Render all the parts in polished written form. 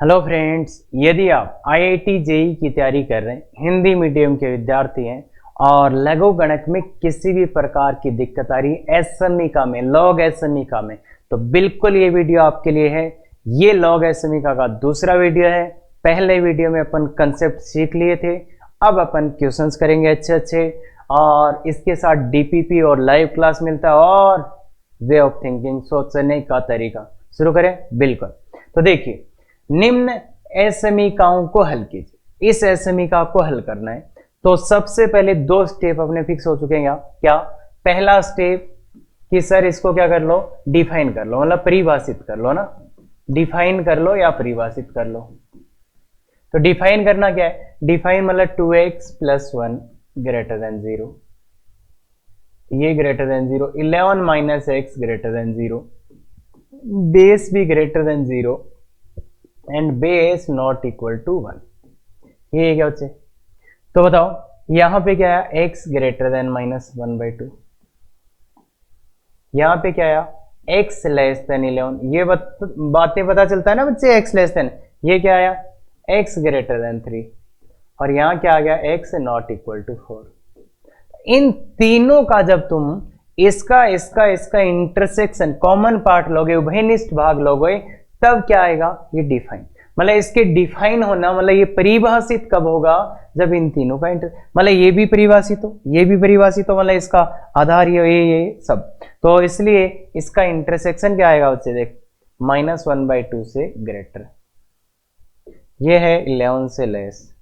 Hello friends, यदि आप IIT JEE की तैयारी कर रहे हैं, हिंदी मीडियम के विद्यार्थी हैं और लघु गणक में किसी भी प्रकार की दिक्कत आ रही है एसएमइका में, लॉग एसएमइका में, तो बिल्कुल ये वीडियो आपके लिए है। ये लॉग एसएमइका का दूसरा वीडियो है। पहले वीडियो में अपन कंसेप्ट सीख लिए थे, अब अपन क्वेश्चंस करेंगे अच्छे अच्छे, और इसके साथ डीपीपी और लाइव क्लास मिलता है और वे ऑफ थिंकिंग, सोचने का तरीका। शुरू करें? बिल्कुल। तो देखिए, निम्न एसएमइकाओं को हल कीजिए। इस एसएमइका को हल करना है तो सबसे पहले दो स्टेप अपने फिक्स हो चुके हैं। क्या? पहला स्टेप कि सर इसको क्या कर लो, डिफाइन कर लो, मतलब परिभाषित कर लो ना, डिफाइन कर लो या परिभाषित कर लो। तो डिफाइन करना क्या है? डिफाइन मतलब 2x + 1 ग्रेटर देन 0, ये greater than 0, 11 - x greater than 0, base भी greater than 0 and base not equal to 1। ये क्या बच्चे? तो बताओ यहां पे क्या आया? x greater then -1/2। यहां पे क्या आया? x less than 11। ये बातें पता चलता है ना बच्चे, x लेस देन। ये क्या आया? x greater than 3। और यहां क्या आ गया? x not equal to 4। इन तीनों का जब तुम इसका इसका इसका इंटरसेक्शन, कॉमन पार्ट लोगे, उभयनिष्ठ भाग लोगे, तब क्या आएगा? ये डिफाइन। मतलब इसके डिफाइन होना मतलब ये परिभाषित कब होगा? जब इन तीनों का मतलब ये भी परिभाषित हो, ये भी परिभाषित हो, मतलब इसका आधार ये सब। तो इसलिए इसका इंटरसेक्शन क्या आएगा बच्चे? देख, -1/2 से ग्रेटर, ये है 11 से लेस,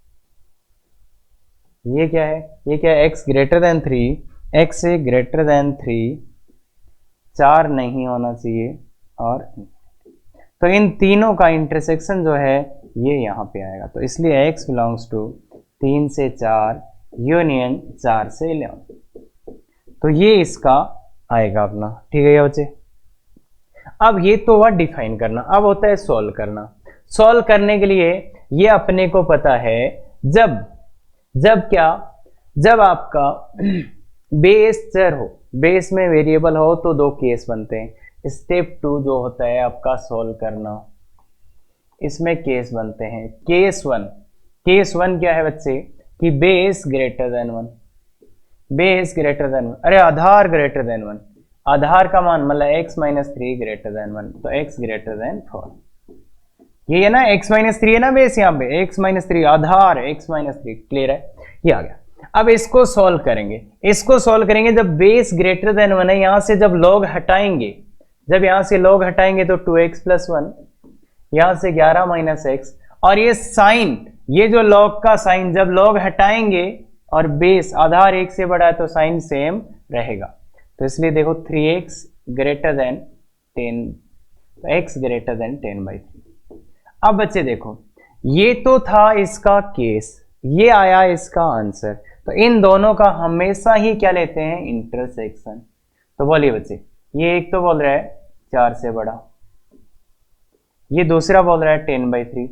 ये क्या है? ये क्या है? x ग्रेटर देन 3, x से ग्रेटर देन 3, 4 नहीं होना चाहिए। और तो इन तीनों का इंटरसेक्शन जो है ये यहाँ पे आएगा। तो इसलिए x बिलोंग्स टू 3 से 4 यूनियन 4 से 11। तो ये इसका आएगा अपना। ठीक है क्या बच्चे? अब ये तो हुआ डिफाइन करना, अब होता है सॉल्व करना। सॉल्व करने के लिए ये अपने को पता है, जब आपका बेस चर हो, बेस में वेरिएबल हो, तो दो केस बनते हैं। स्टेप 2 जो होता है आपका सॉल्व करना, इसमें केस बनते हैं। केस 1 क्या है बच्चे? कि base greater than 1, base greater than 1, अरे आधार ग्रेटर देन 1, आधार का मान मतलब x - 3 ग्रेटर देन 1, तो x ग्रेटर देन 4। ये है ना, x - 3 है ना बेस, यहाँ पे x - 3 आधार, x - 3 क्लियर है, ये आ गया। अब इसको सॉल्व करेंगे, जब बेस ग्रेटर देन 1 है, यहां से जब लॉग हटाएंगे, जब यहां से लॉग हटाएंगे तो 2x + 1, यहां से 11 - x, और ये साइन, ये जो लॉग का साइन जब लॉग हटाएंगे और बेस आधार 1 से बड़ा है तो साइन सेम रहेगा। तो इसलिए देखो 3x ग्रेटर देन 10, तो x ग्रेटर देन 10/3। अब बच्चे देखो, ये तो था इसका केस, ये आया इसका आंसर। तो इन दोनों का हमेशा ही क्या लेते हैं? इंटरसेक्शन। तो बोलिए बच्चे, ये एक तो बोल रहा है 4 से बड़ा, ये दूसरा बोल रहा है 10/3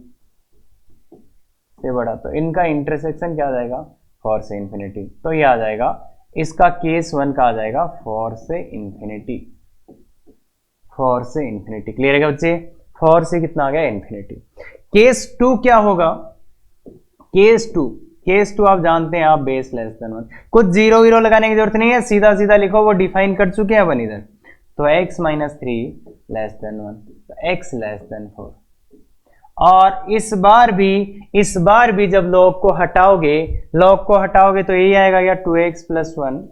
से बड़ा, तो इनका इंटरसेक्शन क्या आ जाएगा? 4 से इन्फिनिटी। तो ये आ जाएगा इसका केस 1 का आ जाएगा 4 से इन्फिनिटी, 4 से इन्फिनिटी। क्लियर है क्या बच्चे? 4 से कितना आ गया? इन्फिनिटी। केस 2 क्या होगा? केस 2 आप जानते हैं, आप बेस लेस देन 1, कुछ 0 लगाने की जरूरत नहीं है, सीधा सीधा लिखो, वो डिफाइन कर चुके हैं अपन इधर। तो x - 3 लेस देन 1, तो x लेस देन 4। और इस बार भी जब लॉग को हटाओगे तो यही आएगा या 2x + 1,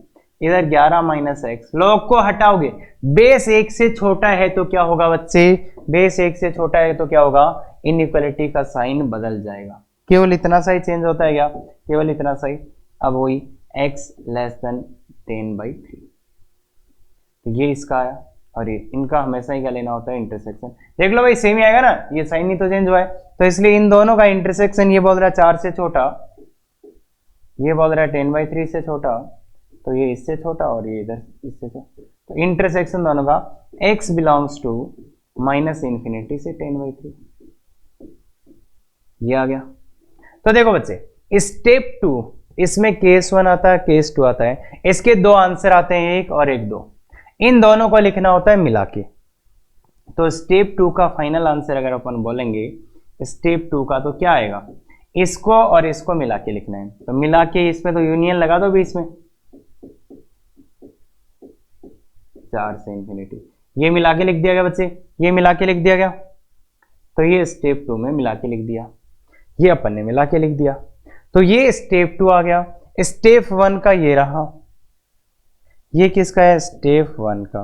इधर 11 - x, लॉग को हटाओगे, बेस 1 से छोटा है तो क्या होगा बच्चे? बेस 1 से छोटा है तो क्या होगा? इनइक्वालिटी का साइन बदल जाएगा। केवल इतना सा ही चेंज होता है क्या? केवल इतना सा ही। अब वही x लेस देन 10/3, तो ये इसका आया, और ये इनका हमेशा ही क्या लेना होता है? इंटरसेक्शन। देख लो भाई, सेम ही आएगा ना, ये साइन नहीं तो चेंज हुआ है, तो इसलिए इन दोनों का इंटरसेक्शन, ये बोल रहा है 4 से छोटा, ये बोल रहा है 10/3 से छोटा, तो ये इससे छोटा और ये इधर इससे छोटा, तो इंटरसेक्शन दोनों का x बिलोंग्स टू -∞ से 10/3, ये आ गया। तो देखो बच्चे, स्टेप 2, इसमें केस 1 आता है, केस 2 आता है, इसके दो आंसर आते हैं, 1 और 1 2, इन दोनों को लिखना होता है मिला के। तो स्टेप 2 का फाइनल आंसर अगर अपन बोलेंगे स्टेप 2 का तो क्या आएगा, इसको और इसको मिला के लिखना है, तो मिला के इसमें तो यूनियन लगा दो बीच में, 4 से इंफिनिटी, ये मिला के लिख दिया गया बच्चे, ये मिला के लिख दिया गया, तो ये स्टेप 2 में मिला के लिख दिया, ये अपन ने मिला के लिख दिया, तो ये स्टेप 2 आ गया। स्टेप 1 का ये रहा, ये किसका है, स्टेप 1 का।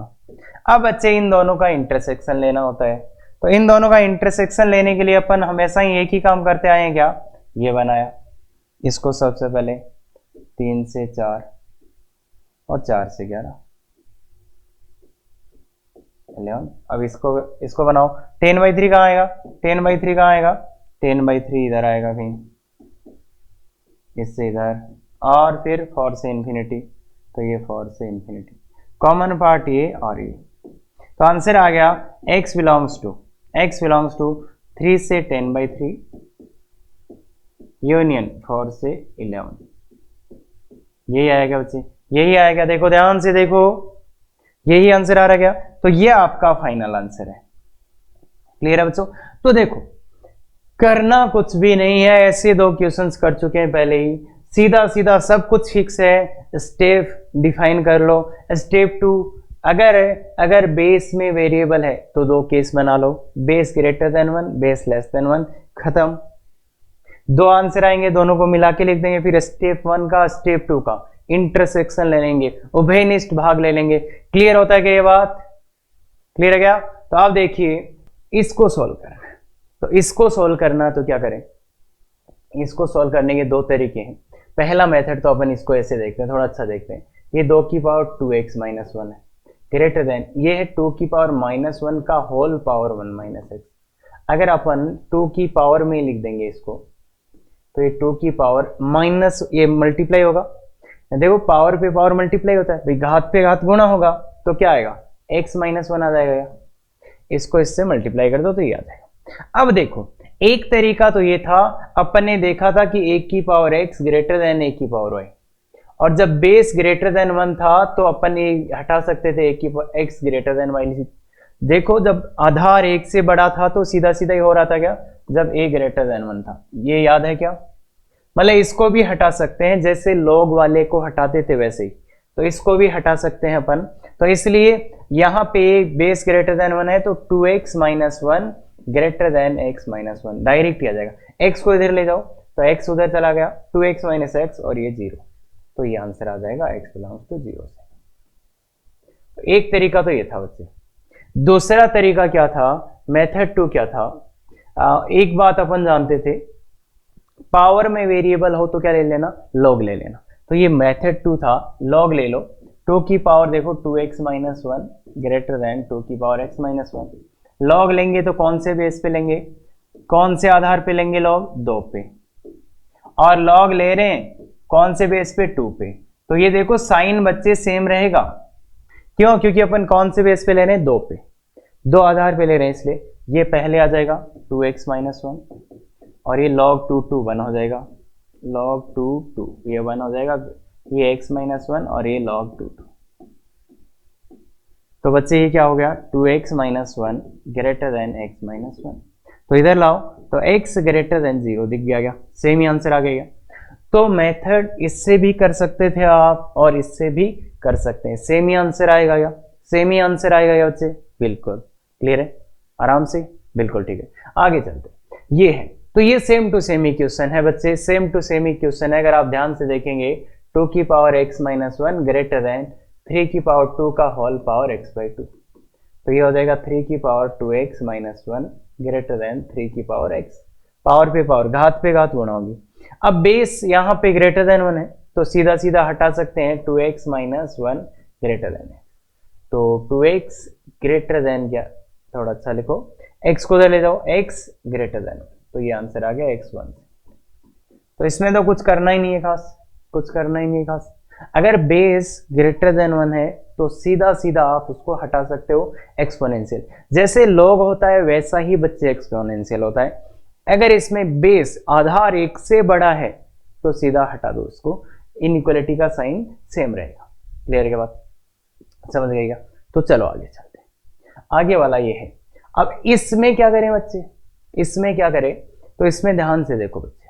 अब बच्चे इन दोनों का इंटरसेक्शन लेना होता है, तो इन दोनों का इंटरसेक्शन लेने के लिए अपन हमेशा ही एक ही काम करते आए हैं, क्या, ये बनाया, इसको सबसे पहले 3 से 4 और 4 से 11, 11। अब इसको बनाओ, 10/3 कहाँ आएगा, 10/3 कहाँ आएगा, 10/3 इधर आएगा कहीं, इससे इधर, और फिर 4 से इंफिनिटी, तो ये 4 से इंफिनिटी, कॉमन पार्ट ये और ये, तो आंसर आ गया x बिलोंग्स टू 3 से 10/3 यूनियन 4 से 11, यही आएगा बच्चे, यही आएगा, देखो ध्यान से देखो, यही आंसर आ रहा क्या, तो ये आपका फाइनल आंसर है। क्लियर है बच्चों, तो देखो करना कुछ भी नहीं है, ऐसे 2 क्वेश्चंस कर चुके हैं पहले ही, सीधा सीधा सब कुछ फिक्स है, स्टेप डिफाइन कर लो। स्टेप 2, अगर बेस में वेरिएबल है तो 2 केस बना लो, base greater than 1, base less than 1, खत्म, 2 आंसर आएंगे, दोनों को मिला के लिख देंगे, फिर स्टेप 1 का स्टेप 2 का इंटरसेक्शन ले लेंगे, उभयनिष्ठ भाग ले लेंगे। क्लियर होता है क्या ये बात, क्लियर है क्या, तो आप देखिए इसको सोल्व करना, तो इसको सोल्व करना, तो क्या करें, इसको सोल्व करने के 2 तरीके हैं। पहला मेथड तो अपन इसको ऐसे देखते हैं, थोड़ा अच्छा देखते हैं, ये 2 की पावर 2x माइनस 1 है, ग्रेटर देन, ये है 2 की पावर -1 का होल पावर 1 - x। अगर अपन 2 की पावर में लिख देंगे इसको, तो ये 2 की पावर माइनस, ये मल्टीप्लाई होगा, देखो पावर पे पावर मल्टीप्लाई होता है भाई, घात पे घात गुणा होगा, तो क्या आएगा, x - 1 आ जाएगा, इसको इससे मल्टीप्लाई कर दो तो ये आ जाएगा। अब देखो एक तरीका तो ये था, अपन ने देखा था कि 1 की पावर x ग्रेटर देन 1 की पावर y, और जब बेस ग्रेटर देन 1 था तो अपन ये हटा सकते थे 1 की power x greater then y। देखो जब आधार 1 से बड़ा था तो सीधा सीधा ही हो रहा था क्या, जब a ग्रेटर देन 1 था, ये याद है क्या, मतलब इसको भी हटा सकते हैं, जैसे लॉग वाले को हटाते थे वैसे ही, तो इसको भी हटा सकते हैं अपन, तो इसलिए यहाँ पे बेस ग्रेटर देन 1 है तो 2x - 1 greater than x - 1 direct ही आ जाएगा, x को इधर ले जाओ तो x उधर चला गया, 2x - x और ये 0, तो ये आंसर आ जाएगा x बिलोंग्स टू 0 से। तो एक तरीका तो ये था बच्चे। दूसरा तरीका क्या था, मेथड 2 क्या था, एक बात अपन जानते थे, पावर में वेरिएबल हो तो क्या ले लेना, लॉग ले लेना, तो ये मेथड 2 था, लॉग ले लो, 2 की पावर देखो 2x - 1 ग्रेटर देन 2 की पावर x - 1, लॉग लेंगे तो कौन से बेस पे लेंगे, कौन से आधार पे लेंगे, लॉग 2 पे, और लॉग ले रहे हैं कौन से बेस पे, 2 पे, तो ये देखो साइन बच्चे सेम रहेगा, क्यों, क्योंकि अपन कौन से बेस पे ले रहे हैं, 2 पे, 2 आधार पे ले रहे हैं, इसलिए ये पहले आ जाएगा 2x - 1 और ये log 2 2 1 हो जाएगा, log 2 2 ये 1 हो जाएगा, ये x - 1 और ये log 2 2, तो बच्चे ये क्या हो गया, 2x - 1 ग्रेटर देन x - 1, तो इधर लाओ तो x ग्रेटर देन 0 दिख गया, सेम ही आंसर आ गया। तो मेथड इससे भी कर सकते थे आप और इससे भी कर सकते हैं, सेम ही आंसर आएगा क्या, सेम ही आंसर आएगा क्या बच्चे, बिल्कुल क्लियर है, आराम से, बिल्कुल ठीक है। आगे चलते हैं, ये है, तो ये सेम टू सेम ही क्वेश्चन है बच्चे, सेम टू सेम ही क्वेश्चन है, अगर आप ध्यान से देखेंगे 2 की पावर x - 1 ग्रेटर देन 3 की पावर 2 का होल पावर x/2, तो ये हो जाएगा 3 की पावर 2x - 1 ग्रेटर देन 3 की पावर x, पावर पे पावर, घात पे घात गुणा होगी। अब बेस यहाँ पे ग्रेटर देन 1 है तो सीधा सीधा हटा सकते हैं 2x - 1 ग्रेटर देन x, तो 2x ग्रेटर देन क्या, थोड़ा अच्छा लिखो, x को ले जाओ, x ग्रेटर देन, तो ये आंसर आ गया x1। तो इसमें तो कुछ करना ही नहीं है खास, कुछ करना ही नहीं है खास, अगर बेस ग्रेटर देन 1 है तो सीधा सीधा आप उसको हटा सकते हो एक्सपोनेंशियल, जैसे लॉग होता है वैसा ही बच्चे एक्सपोनेंशियल होता है। अगर इसमें बेस आधार 1 से बड़ा है तो सीधा हटा दो उसको, इनइक्वालिटी का साइन सेम रहेगा। क्लियर के बात समझ गएगा। तो चलो आगे चलते हैं, आगे वाला ये है। अब इसमें क्या करें बच्चे, इसमें क्या करें, तो इसमें ध्यान से देखो बच्चे,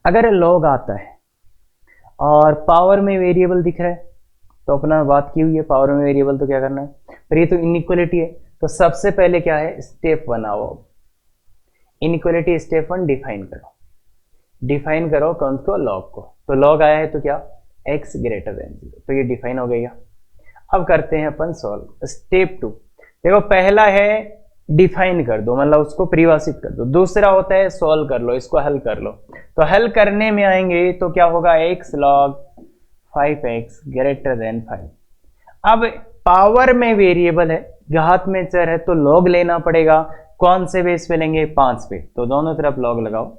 अगर लॉग आता है और पावर में वेरिएबल दिख रहा है तो अपना बात की हुई है, पावर में वेरिएबल तो क्या करना है, पर ये तो इनइक्वलिटी है, तो सबसे पहले क्या है, स्टेप 1 आओ, इनइक्वलिटी स्टेप 1 डिफाइन करो कौन को, लॉग को। तो लॉग आया है तो क्या, x ग्रेटर देन 0, तो ये डिफाइन हो गया। अब करते हैं अपन सॉल्व। स्टेप 2 देखो, पहला है डिफाइन कर दो, मतलब उसको परिभाषित कर दो, दूसरा होता है सॉल्व कर लो, इसको हल कर लो। तो हल करने में आएंगे तो क्या होगा, x log 5x greater than 5। अब पावर में वेरिएबल है, घात में चर है, तो लॉग लेना पड़ेगा। कौन से बेस पे लेंगे, 5 पे, तो दोनों तरफ लॉग लगाओ।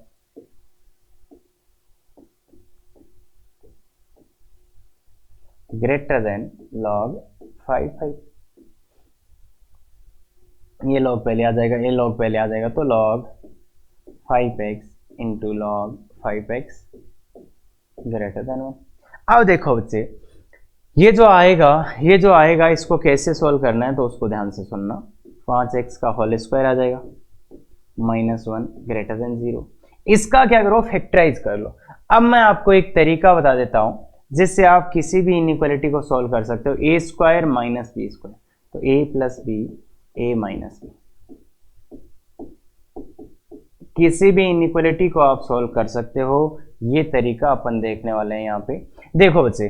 ग्रेटर देन log 5 ये लॉग पहले आ जाएगा, ये लॉग पहले आ जाएगा, तो log 5x into log 5x greater than 1। अब देखो बच्चे, ये जो आएगा इसको कैसे सॉल्व करना है, तो उसको ध्यान से सुनना। 5x का होल स्क्वायर आ जाएगा, -1 ग्रेटर देन 0। इसका क्या करो, फैक्टराइज कर लो। अब मैं आपको एक तरीका बता देता हूं जिससे आप किसी भी इनइक्वालिटी को सॉल्व कर सकते हो। a square minus B square, तो a plus B, a minus B, किसी भी इनइक्वालिटी को आप सॉल्व कर सकते हो। ये तरीका अपन देखने वाले हैं यहाँ पे। देखो बच्चे,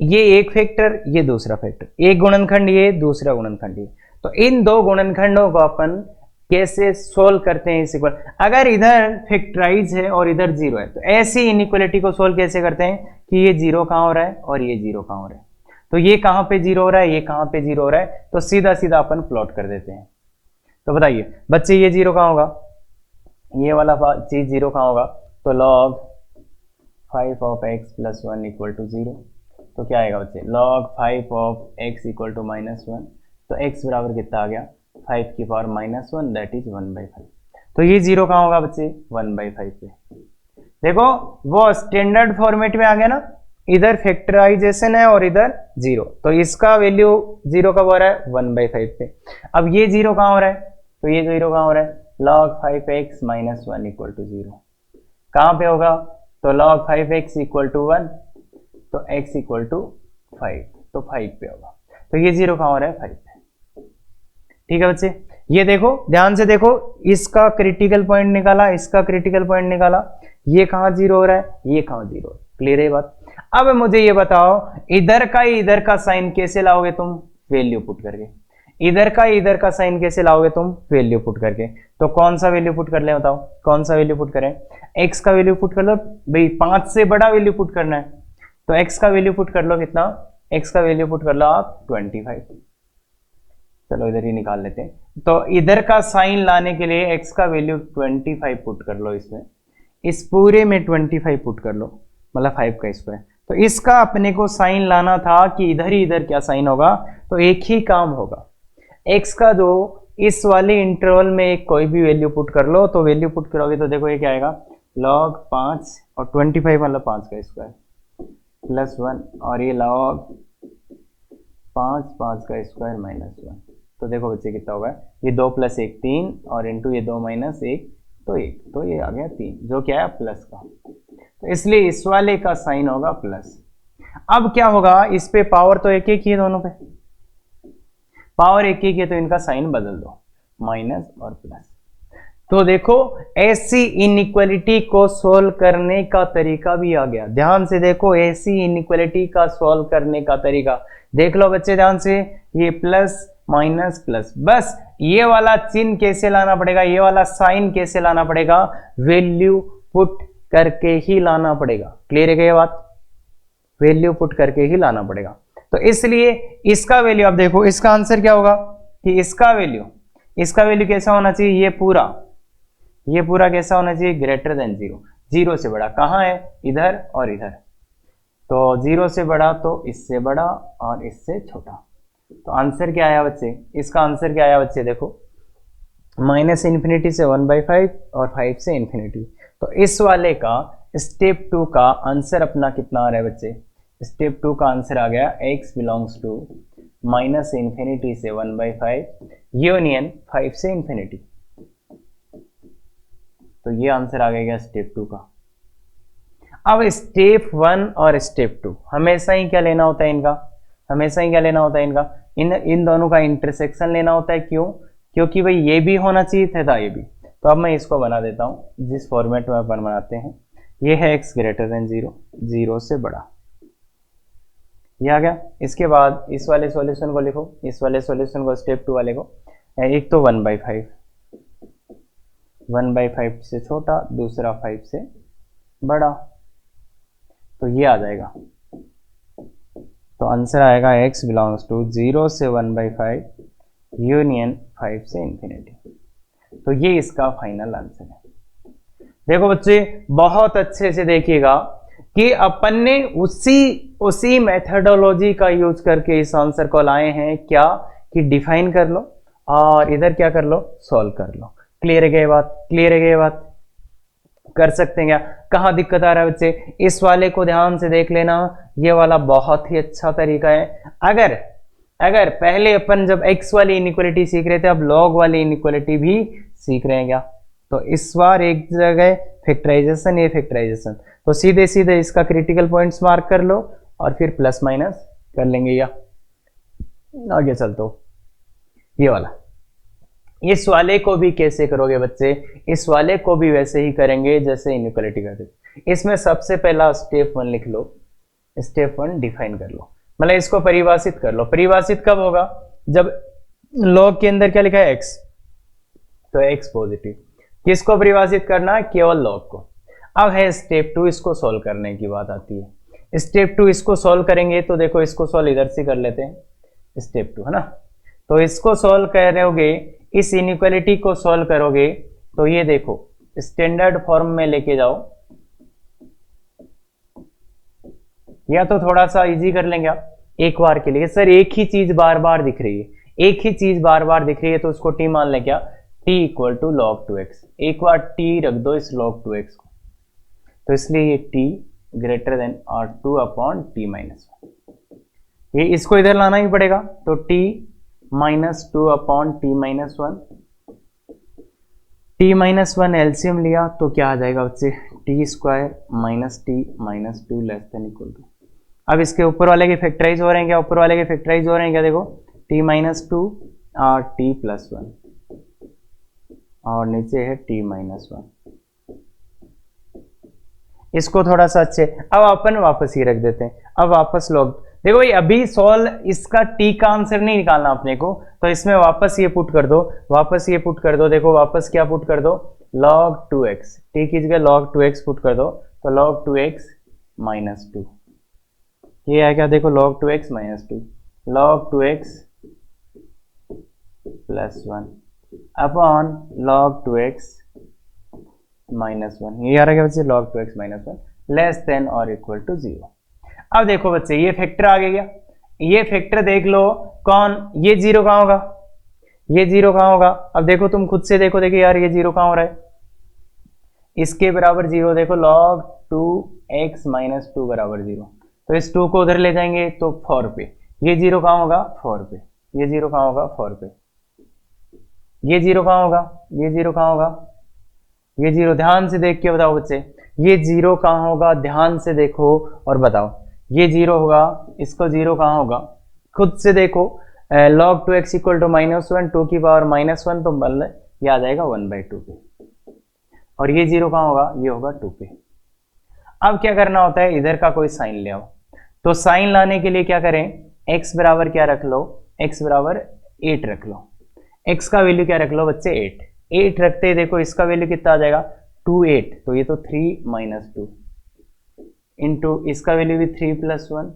ये एक फैक्टर, ये दूसरा फैक्टर, एक गुणनखंड ये, दूसरा गुणनखंड ये, तो इन दो गुणनखंडों को अपन कैसे सोल्व करते हैं इस इक्वल। अगर इधर फैक्टराइज है और इधर 0 है, तो ऐसी इनइक्वालिटी को सोल्व कैसे करते हैं कि ये 0 कहाँ हो रहा है और ये 0 कहाँ हो रहा है, तो ये कहाँ पे 0 हो रहा है, ये कहाँ पे 0 हो रहा है, तो सीधा सीधा अपन प्लॉट कर देते हैं। तो बताइए बच्चे, ये 0 कहाँ होगा, ये वाला चीज 0 कहाँ होगा, तो log 5 of x plus 1 equal to 0। तो क्या आएगा बच्चे, log 5 of x equal to -1, तो x बराबर कितना आ गया, 5 की पावर -1, दैट इज 1/5। तो ये 0 कहाँ होगा बच्चे, 1/5 पे। देखो वो स्टैंडर्ड फॉर्मेट में आ गया ना, इधर फैक्टराइजेशन है और इधर 0, तो इसका वैल्यू 0 कब हो रहा है, 1/5 पे। अब ये 0 कहाँ हो रहा है, तो ये 0 कहाँ हो रहा है, log 5x minus 1 equal to 0 कहाँ पे होगा, तो log 5x इक्वल टू 1, तो x इक्वल टू 5, तो 5 पे होगा। तो ये 0 कहाँ हो रहा है, 5 पे। ठीक है बच्चे, ये देखो ध्यान से देखो, इसका क्रिटिकल पॉइंट निकाला, इसका क्रिटिकल पॉइंट निकाला, ये कहाँ 0 हो रहा है, ये कहाँ 0 है। क्लियर है बात। अब मुझे ये बताओ, इधर का साइन कैसे लाओगे तुम, वैल्यू पुट करके। इधर का साइन कैसे लाओगे तुम, वैल्यू पुट करके। तो कौन सा वैल्यू पुट कर ले, बताओ कौन सा वैल्यू पुट करें, x का वैल्यू पुट कर लो भाई, 5 से बड़ा वैल्यू पुट करना है, तो x का वैल्यू पुट कर लो कितना, x का वैल्यू पुट कर लो आप 25। चलो इधर ही निकाल लेते हैं। तो इधर का साइन लाने के लिए x का वैल्यू 25 पुट कर लो, इसमें इस पूरे में 25 पुट कर लो, मतलब 5 का स्क्वायर। तो इसका अपने को साइन लाना था कि इधर ही इधर क्या साइन होगा, तो एक ही काम होगा, x का जो इस वाले इंटरवल में एक कोई भी वैल्यू पुट कर लो, तो वैल्यू पुट करोगे तो देखो ये क्या आएगा, log 5 और 25 मतलब 5 का स्क्वायर प्लस 1, और ये log 5 का स्क्वायर माइनस 1। तो देखो बच्चे कितना होगा, ये 2 + 1 3, और इंटू ये 2 - 1 तो 1, तो ये आ गया 3, जो क्या है प्लस का, तो इसलिए इस वाले का साइन होगा प्लस। अब क्या होगा, इस पे पावर तो एक ही है, दोनों पे पावर एक है, तो इनका साइन बदल दो, माइनस और प्लस। तो देखो ऐसी इनइक्वालिटी को सोल्व करने का तरीका भी आ गया। ध्यान से देखो, ऐसी इनइक्वालिटी का सोल्व करने का तरीका देख लो बच्चे ध्यान से, ये प्लस माइनस प्लस, बस ये वाला चिन्ह कैसे लाना पड़ेगा, ये वाला साइन कैसे लाना पड़ेगा, वैल्यू पुट करके ही लाना पड़ेगा। क्लियर है क्या ये बात, वैल्यू पुट करके ही लाना पड़ेगा। तो इसलिए इसका वैल्यू आप देखो, इसका आंसर क्या होगा कि इसका वैल्यू कैसा होना चाहिए, ये पूरा कैसा होना चाहिए, ग्रेटर देन 0, 0 से बड़ा। कहाँ है, इधर और इधर, तो 0 से बड़ा तो इससे बड़ा और इससे छोटा। तो आंसर क्या आया बच्चे, इसका आंसर क्या आया बच्चे, देखो -∞ से 1/5 और 5 से ∞। तो इस वाले का स्टेप 2 का आंसर अपना कितना आ रहा है बच्चे, स्टेप 2 का आंसर आ गया x बिलोंग्स टू -∞ से 1/5 यूनियन 5 से ∞। तो ये आंसर आ गया स्टेप 2 का। अब स्टेप 1 और स्टेप 2 हमेशा ही क्या लेना होता है इनका, हमेशा ही क्या लेना होता है इनका, इन दोनों का इंटरसेक्शन लेना होता है। क्यों? क्योंकि भाई ये भी होना चाहिए था ये भी। तो अब मैं इसको बना देता हूँ जिस फॉर्मेट में अपन बनाते हैं। ये है x ग्रेटर देन 0, 0 से बड़ा, ये आ गया। इसके बाद इस वाले सॉल्यूशन को लिखो, इस वाले सॉल्यूशन को स्टेप 2 वाले को, एक तो 1/5, 1/5 से छोटा, दूसरा 5 से बड़ा, तो ये आ जाएगा। तो आंसर आएगा x बिलोंग्स टू 0 से 1/5 यूनियन 5 से इंफिनिटी। तो ये इसका फाइनल आंसर है। देखो बच्चे बहुत अच्छे से देखिएगा कि अपन ने उसी मेथडोलॉजी का यूज करके इस आंसर को लाए हैं। क्या कि डिफाइन कर लो और इधर क्या कर लो, सॉल्व कर लो। क्लियर है क्या बात? क्लियर है क्या बात? कर सकते हैं क्या? कहाँ दिक्कत आ रहा है बच्चे? इस वाले को ध्यान से देख लेना, ये वाला बहुत ही अच्छा तरीका है। अगर पहले अपन जब x वाली इनइक्वालिटी सीख रहे थे, अब log वाली इनइक्वालिटी भी सीख रहे हैं क्या, तो इस बार एक जगह फैक्टराइजेशन, ये फैक्टराइजेशन, तो सीधे सीधे इसका क्रिटिकल पॉइंट्स मार्क कर लो और फिर प्लस माइनस कर लेंगे। या आगे चलते हो, ये वाला, इस वाले को भी कैसे करोगे बच्चे? इस वाले को भी वैसे ही करेंगे जैसे इनइक्वालिटी करते। इसमें सबसे पहला स्टेप 1 लिख लो, स्टेप 1 डिफाइन कर लो, मतलब इसको परिभाषित कर लो। परिभाषित कब होगा? जब लॉग के अंदर क्या लिखा है x, तो x पॉजिटिव। किसको परिभाषित करना है? केवल लॉग को। अब है स्टेप 2, इसको सॉल्व करने की बात आती है। स्टेप 2 इसको सॉल्व करेंगे तो देखो इसको सॉल्व इधर से कर लेते हैं, स्टेप 2 है ना। तो इसको सॉल्व करोगे, इस इनइक्वालिटी को सॉल्व करोगे तो ये देखो स्टैंडर्ड फॉर्म में लेके जाओ, या तो थोड़ा सा इजी कर लेंगे आप एक बार के लिए। सर एक ही चीज बार बार दिख रही है, एक ही चीज बार बार दिख रही है, तो उसको t मान लें क्या, t equal to log 2x। एक बार t रख दो इस log 2x को, तो इसलिए ये t ग्रेटर देन और 2 अपॉन t माइनस 1, ये इसको इधर लाना ही पड़ेगा। तो t minus 2 upon t minus 1, t minus 1 LCM लिया तो क्या आ जाएगा बच्चे, T square minus T minus 2 less than equal to. अब इसके ऊपर वाले के फैक्टराइज हो रहे हैं क्या, ऊपर वाले के फैक्टराइज हो रहे हैं क्या, देखो t माइनस 2 और t प्लस 1, और नीचे है t माइनस 1। इसको थोड़ा सा अच्छे, अब अपन वापस ही रख देते हैं। अब वापस लॉग, देखो भाई अभी सॉल्व इसका t का आंसर नहीं निकालना अपने को, तो इसमें वापस ये पुट कर दो, वापस ये पुट कर दो। देखो वापस क्या पुट कर दो, log 2x, t की जगह log 2x पुट कर दो, तो log 2x माइनस 2, ये है क्या, देखो log 2x minus 2, log 2x plus 1 upon log 2x minus 1, ये आ रहा है बच्चे log 2x minus 1 less than और इक्वल टू 0। अब देखो बच्चे ये फैक्टर आ गया, ये फैक्टर देख लो कौन, ये 0 कहाँ होगा, ये 0 कहाँ होगा। अब देखो तुम खुद से देखो, देखो यार ये 0 कहाँ हो रहा है, इसके बराबर 0, देखो log 2x माइनस 2 बराबर 0, तो इस 2 को उधर ले जाएंगे तो 4 पे, ये 0 कहाँ होगा 4 पे, ये 0 कहाँ होगा 4 पे, ये 0 कहाँ होगा, ये 0 कहाँ होगा, ये 0, ध्यान से देख के बताओ बच्चे, ये 0 कहाँ होगा, ध्यान से देखो और बताओ, ये 0 होगा, इसको 0 कहाँ होगा, खुद से देखो। log 2x equal to minus 1, 2 की पावर माइनस 1, तो ये आ जाएगा 1/2 पे, और ये 0 कहाँ होगा, ये होगा 2 पे। अब क्या करना होता है, इधर का कोई साइन ले आओ, तो साइन लाने के लिए क्या करें, x बराबर क्या रख लो, x बराबर 8 रख लो, x का वैल्यू क्या रख लो बच्चे 8 रखते ही देखो इसका वैल्यू कितना आ जाएगा 2 8, तो ये तो 3 माइनस 2 इंटू इसका वैल्यू भी 3 प्लस 1,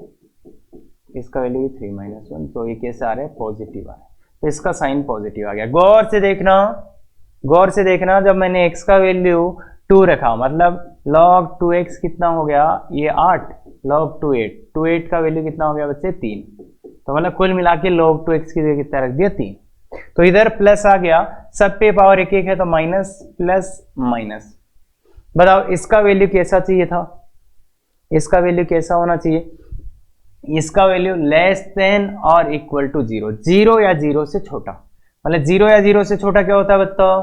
इसका वैल्यू भी 3 माइनस 1, तो ये कैसे आ रहा है, पॉजिटिव आ रहा है, तो इसका साइन पॉजिटिव आ गया। गौर से देखना, गौर से देखना, जब मैंने x का वैल्यू 2 रखा, मतलब log 2x कितना हो गया, ये 8, log 2 8 का वैल्यू कितना हो गया बच्चे 3, तो मतलब कुल मिला के log 2x की जगह कितना रख दिया 3, तो इधर प्लस आ गया, सब पे पावर एक है तो माइनस प्लस माइनस। बताओ इसका वैल्यू कैसा चाहिए था, इसका वैल्यू कैसा होना चाहिए, इसका वैल्यू लेस देन और इक्वल टू 0, 0 या 0 से छोटा, मतलब 0 या 0 से छोटा क्या होता है बताओ,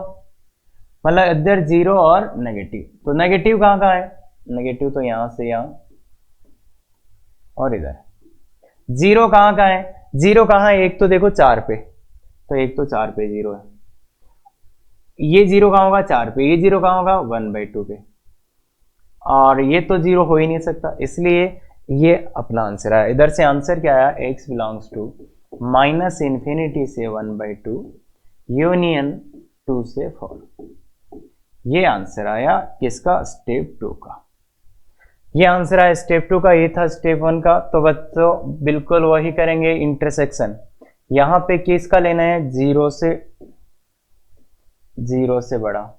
मतलब इधर 0 और नेगेटिव, तो नेगेटिव कहाँ कहाँ है, नेगेटिव तो यहां से यहां और इधर। 0 कहाँ कहाँ है, 0 कहाँ है, एक तो देखो 4 पे, तो एक तो 4 पे 0 है, ये 0 कहाँ होगा 4 पे, ये 0 कहाँ होगा 1/2 पे, और ये तो 0 हो ही नहीं सकता, इसलिए ये अपना आंसर आया। इधर से आंसर क्या आया, x बिलोंग्स टू -∞ से 1/2 यूनियन 2 से 4। ये आंसर आया किसका, स्टेप 2 का। ये आंसर आया स्टेप 2 का, ये था स्टेप 1 का। तो बच्चों बिल्कुल वही करेंगे, इंटरसेक्शन यहां पे किसका लेना है, 0 से बड़ा,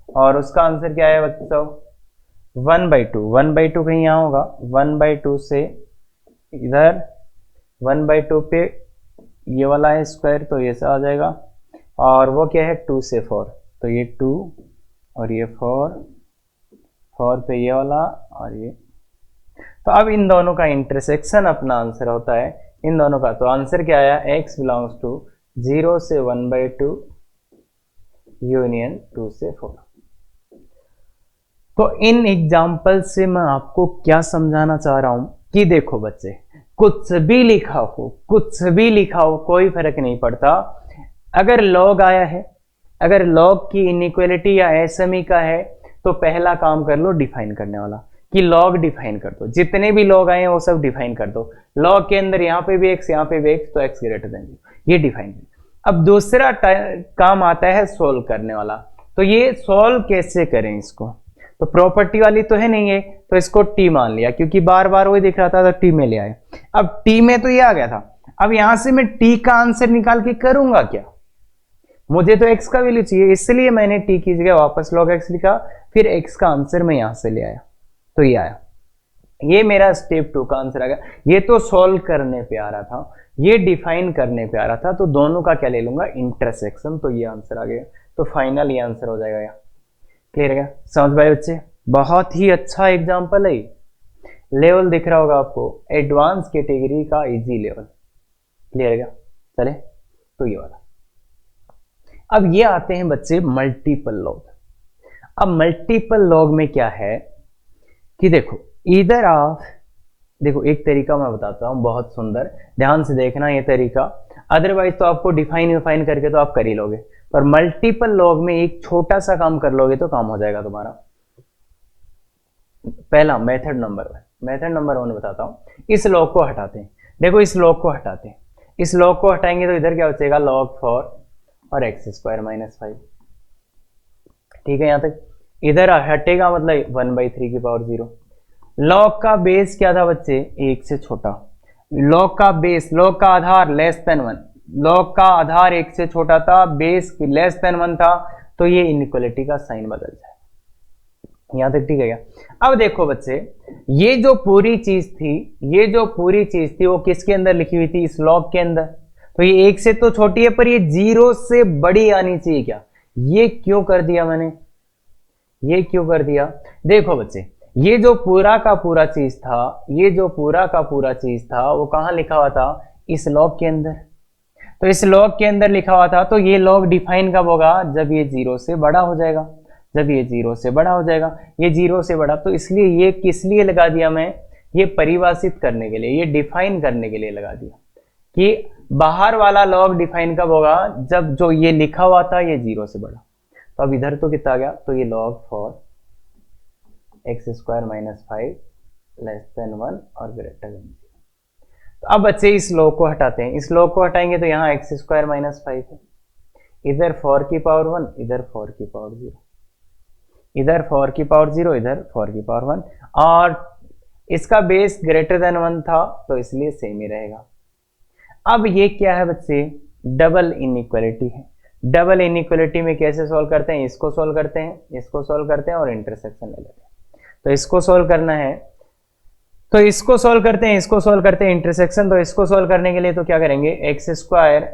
और उसका आंसर क्या है बच्चों 1/2। 1/2 कहीं यहां होगा, 1/2 से इधर 1/2 पे ये वाला है स्क्वायर, तो ये से आ जाएगा, और वो क्या है 2 से 4, तो ये 2 और ये 4 पे ये वाला और ये। तो अब इन दोनों का इंटरसेक्शन अपना आंसर होता है, इन दोनों का। तो आंसर क्या आया, x बिलोंग्स टू 0 से 1/2 यूनियन 2 से 4। तो इन एग्जाम्पल से मैं आपको क्या समझाना चाह रहा हूं कि देखो बच्चे, कुछ भी लिखा हो कोई फर्क नहीं पड़ता। अगर लॉग आया है, अगर लॉग की इनइक्वालिटी या एसएमई का है, तो पहला काम कर लो डिफाइन करने वाला, कि लॉग डिफाइन कर दो, जितने भी लॉग आए हैं वो सब डिफाइन कर दो। लॉग के अंदर यहाँ पे भी x, यहाँ पे भी x, तो x ग्रेटर देन 0, ये डिफाइन कर। अब दूसरा काम आता है सोल्व करने वाला। तो ये सोल्व कैसे करें इसको, तो प्रॉपर्टी वाली तो है नहीं है, तो इसको टी मान लिया, क्योंकि बार बार वही दिख रहा था, तो टी में ले आए। अब टी में तो ये आ गया था, अब यहां से मैं टी का आंसर निकाल के करूंगा क्या, मुझे तो x का वैल्यू चाहिए, इसलिए मैंने t की जगह वापस log x लिखा, फिर x का आंसर मैं यहां से ले आया, तो ये आया। ये मेरा स्टेप 2 का आंसर आ गया। ये तो सॉल्व करने पे आ रहा था, ये डिफाइन करने पे आ रहा था, तो दोनों का क्या ले लूंगा, इंटरसेक्शन, तो ये आंसर आ गया। तो फाइनल ये आंसर हो जाएगा। क्लियर है क्या, समझ पाए बच्चे, बहुत ही अच्छा एग्जाम्पल है। लेवल दिख रहा होगा आपको, एडवांस कैटेगरी का इजी लेवल। क्लियर है क्या, चले तो ये वाला। अब ये आते हैं बच्चे मल्टीपल लॉग। अब मल्टीपल लॉग में क्या है कि देखो, इधर आप देखो, एक तरीका मैं बताता हूं बहुत सुंदर, ध्यान से देखना ये तरीका, अदरवाइज तो आपको डिफाइन करके तो आप कर ही लोगे, पर मल्टीपल लॉग में एक छोटा सा काम कर लोगे तो काम हो जाएगा तुम्हारा। पहला मेथड नंबर 1 बताता हूं। इस लॉग को हटाते हैं, देखो इस लॉग को हटाते हैं, इस लॉग को हटाएंगे तो इधर क्या बचेगा, log 4 और x² - 5। ठीक है, यहां तक इधर हटेगा, मतलब 1/3 की पावर 0। लॉग का बेस क्या था बच्चे, 1 से छोटा। लॉग का बेस, लॉग का आधार <1, लॉग का आधार 1 से छोटा था, बेस <1 था, तो ये इनइक्वालिटी का साइन बदल जाए। यहां तक ठीक है क्या। अब देखो बच्चे, ये जो पूरी चीज थी वो किसके अंदर लिखी हुई थी, इस लॉग के अंदर। तो ये 1 से तो छोटी है, पर ये 0 से बड़ी आनी चाहिए क्या, ये क्यों कर दिया मैंने, ये क्यों कर दिया, देखो बच्चे, ये जो पूरा का पूरा चीज था, वो कहां लिखा हुआ था, इस लॉग के अंदर। तो इस लॉग के अंदर लिखा हुआ था, तो ये लॉग डिफाइन कब होगा, जब ये 0 से बड़ा हो जाएगा, ये 0 से बड़ा। तो इसलिए ये किस लिए लगा दिया मैं, ये परिभाषित करने के लिए, ये डिफाइन करने के लिए लगा दिया कि बाहर वाला लॉग डिफाइन कब होगा, जब जो ये लिखा हुआ था ये 0 से बड़ा। तो अब इधर तो कितना आ गया, तो ये log 4 x² - 5 <1 और ग्रेटर देन 0। तो अब बच्चे इस log को हटाते हैं, इस log को हटाएंगे तो यहाँ x² - 5 है, इधर 4 की पावर 1, इधर 4 की पावर 0, इधर 4 की पावर 0, इधर 4 की पावर 1, और इसका बेस <1 था, तो इसलिए सेम ही रहेगा। अब ये क्या है बच्चे, डबल इनइक्वालिटी है। डबल इनइक्वालिटी में कैसे सॉल्व करते हैं, इसको सॉल्व करते हैं और इंटरसेक्शन ले लेते हैं। तो इसको सॉल्व करना है, तो इसको सॉल्व करते हैं इंटरसेक्शन। तो इसको सॉल्व करने के लिए तो क्या करेंगे, x²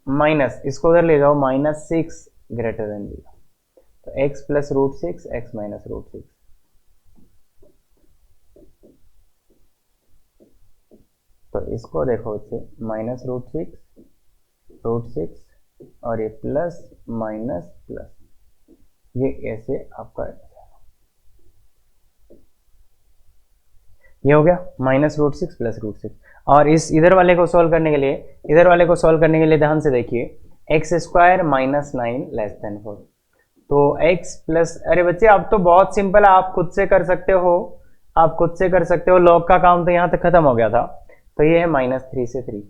माइनस, इसको उधर ले जाओ, -6 ग्रेटर देन 0, तो x + √6 x - √6। तो इसको देखो बच्चे, -√6 और ये प्लस माइनस प्लस, ये ऐसे आपका ये हो गया -√6 प्लस √6। और इस इधर वाले को सॉल्व करने के लिए, ध्यान से देखिए, x² -9 <4। तो x प्लस, अरे बच्चे आप तो बहुत सिंपल है, आप खुद से कर सकते हो, लॉग का काम तो यहां तक खत्म हो गया था। तो ये है -3 से 3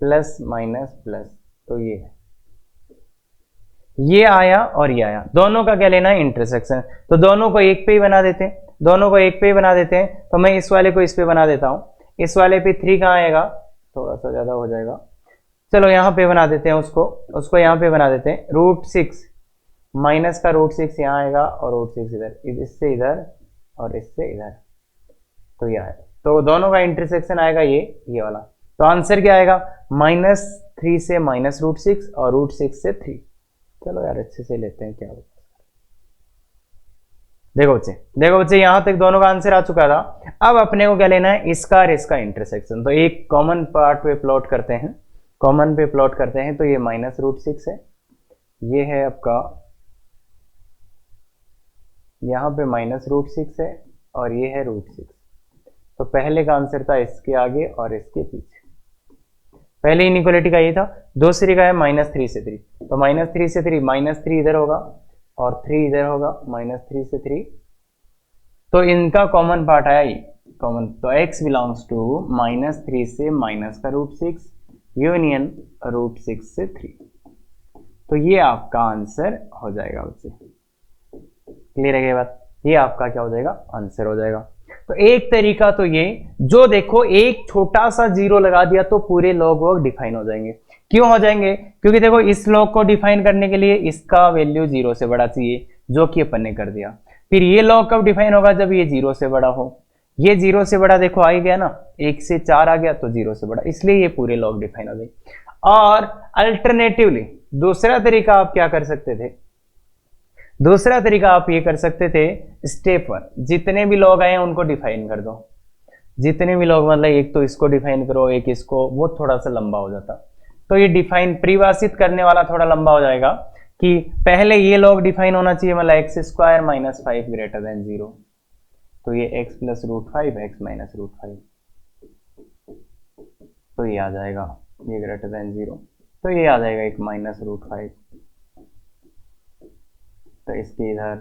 प्लस माइनस प्लस, तो ये है, ये आया और ये आया, दोनों का क्या लेना है, इंटरसेक्शन। तो दोनों को एक पे ही बना देते हैं, तो मैं इस वाले को इस पे बना देता हूं। इस वाले पे 3 कहाँ आएगा, थोड़ा सा ज्यादा हो जाएगा, चलो यहां पे बना देते हैं, उसको यहां पे बना देते हैं। √6 माइनस का √6 यहां आएगा और √6 इधर, इससे इधर और इससे इधर, तो ये आएगा। तो दोनों का इंटरसेक्शन आएगा ये वाला। तो आंसर क्या आएगा, -3 से -√6 और √6 से 3। चलो यार अच्छे से लेते हैं, क्या होता है। देखो बच्चे यहां तक दोनों का आंसर आ चुका था। अब अपने को क्या लेना है, इसका और इसका इंटरसेक्शन। तो एक कॉमन पार्ट पे प्लॉट करते हैं, तो ये -√6 है, ये है आपका, यहां पे -√6 है और ये है √6। तो पहले का आंसर था इसके आगे और इसके पीछे, पहले इनइक्वालिटी का ये था। दूसरी का है -3 से 3, तो -3 से 3, -3 इधर होगा और 3 इधर होगा, -3 से 3। तो इनका कॉमन पार्ट आया ये कॉमन, तो x बिलोंग्स टू -3 से माइनस का √6 यूनियन √6 से 3। तो ये आपका आंसर हो जाएगा बच्चे, क्लियर है ये बात, ये आपका क्या हो जाएगा, आंसर हो जाएगा। तो एक तरीका तो ये, जो देखो एक छोटा सा 0 लगा दिया तो पूरे लॉग वर्ग डिफाइन हो जाएंगे। क्यों हो जाएंगे, क्योंकि देखो इस लॉग को डिफाइन करने के लिए इसका वैल्यू 0 से बड़ा चाहिए, जो कि अपन ने कर दिया। फिर ये लॉग कब डिफाइन होगा, जब ये 0 से बड़ा हो। ये 0 से बड़ा देखो आ ही गया ना, 1 से 4 आ गया तो 0 से बड़ा, इसलिए ये पूरे लॉग डिफाइन हो गए। और अल्टरनेटिवली दूसरा तरीका आप क्या कर सकते थे, दूसरा तरीका आप ये कर सकते थे, स्टेप 1 जितने भी लॉग आए उनको डिफाइन कर दो, जितने भी लॉग, मतलब एक तो इसको डिफाइन करो, एक इसको, वो थोड़ा सा लंबा हो जाता। तो ये डिफाइन परिभाषित करने वाला थोड़ा लंबा हो जाएगा कि पहले ये लॉग डिफाइन होना चाहिए, मतलब x² - 5 ग्रेटर देन 0। तो ये x प्लस √5 x माइनस √5, तो ये आ जाएगा, ये ग्रेटर देन 0, तो ये आ जाएगा एक -√5। तो इसके इधर,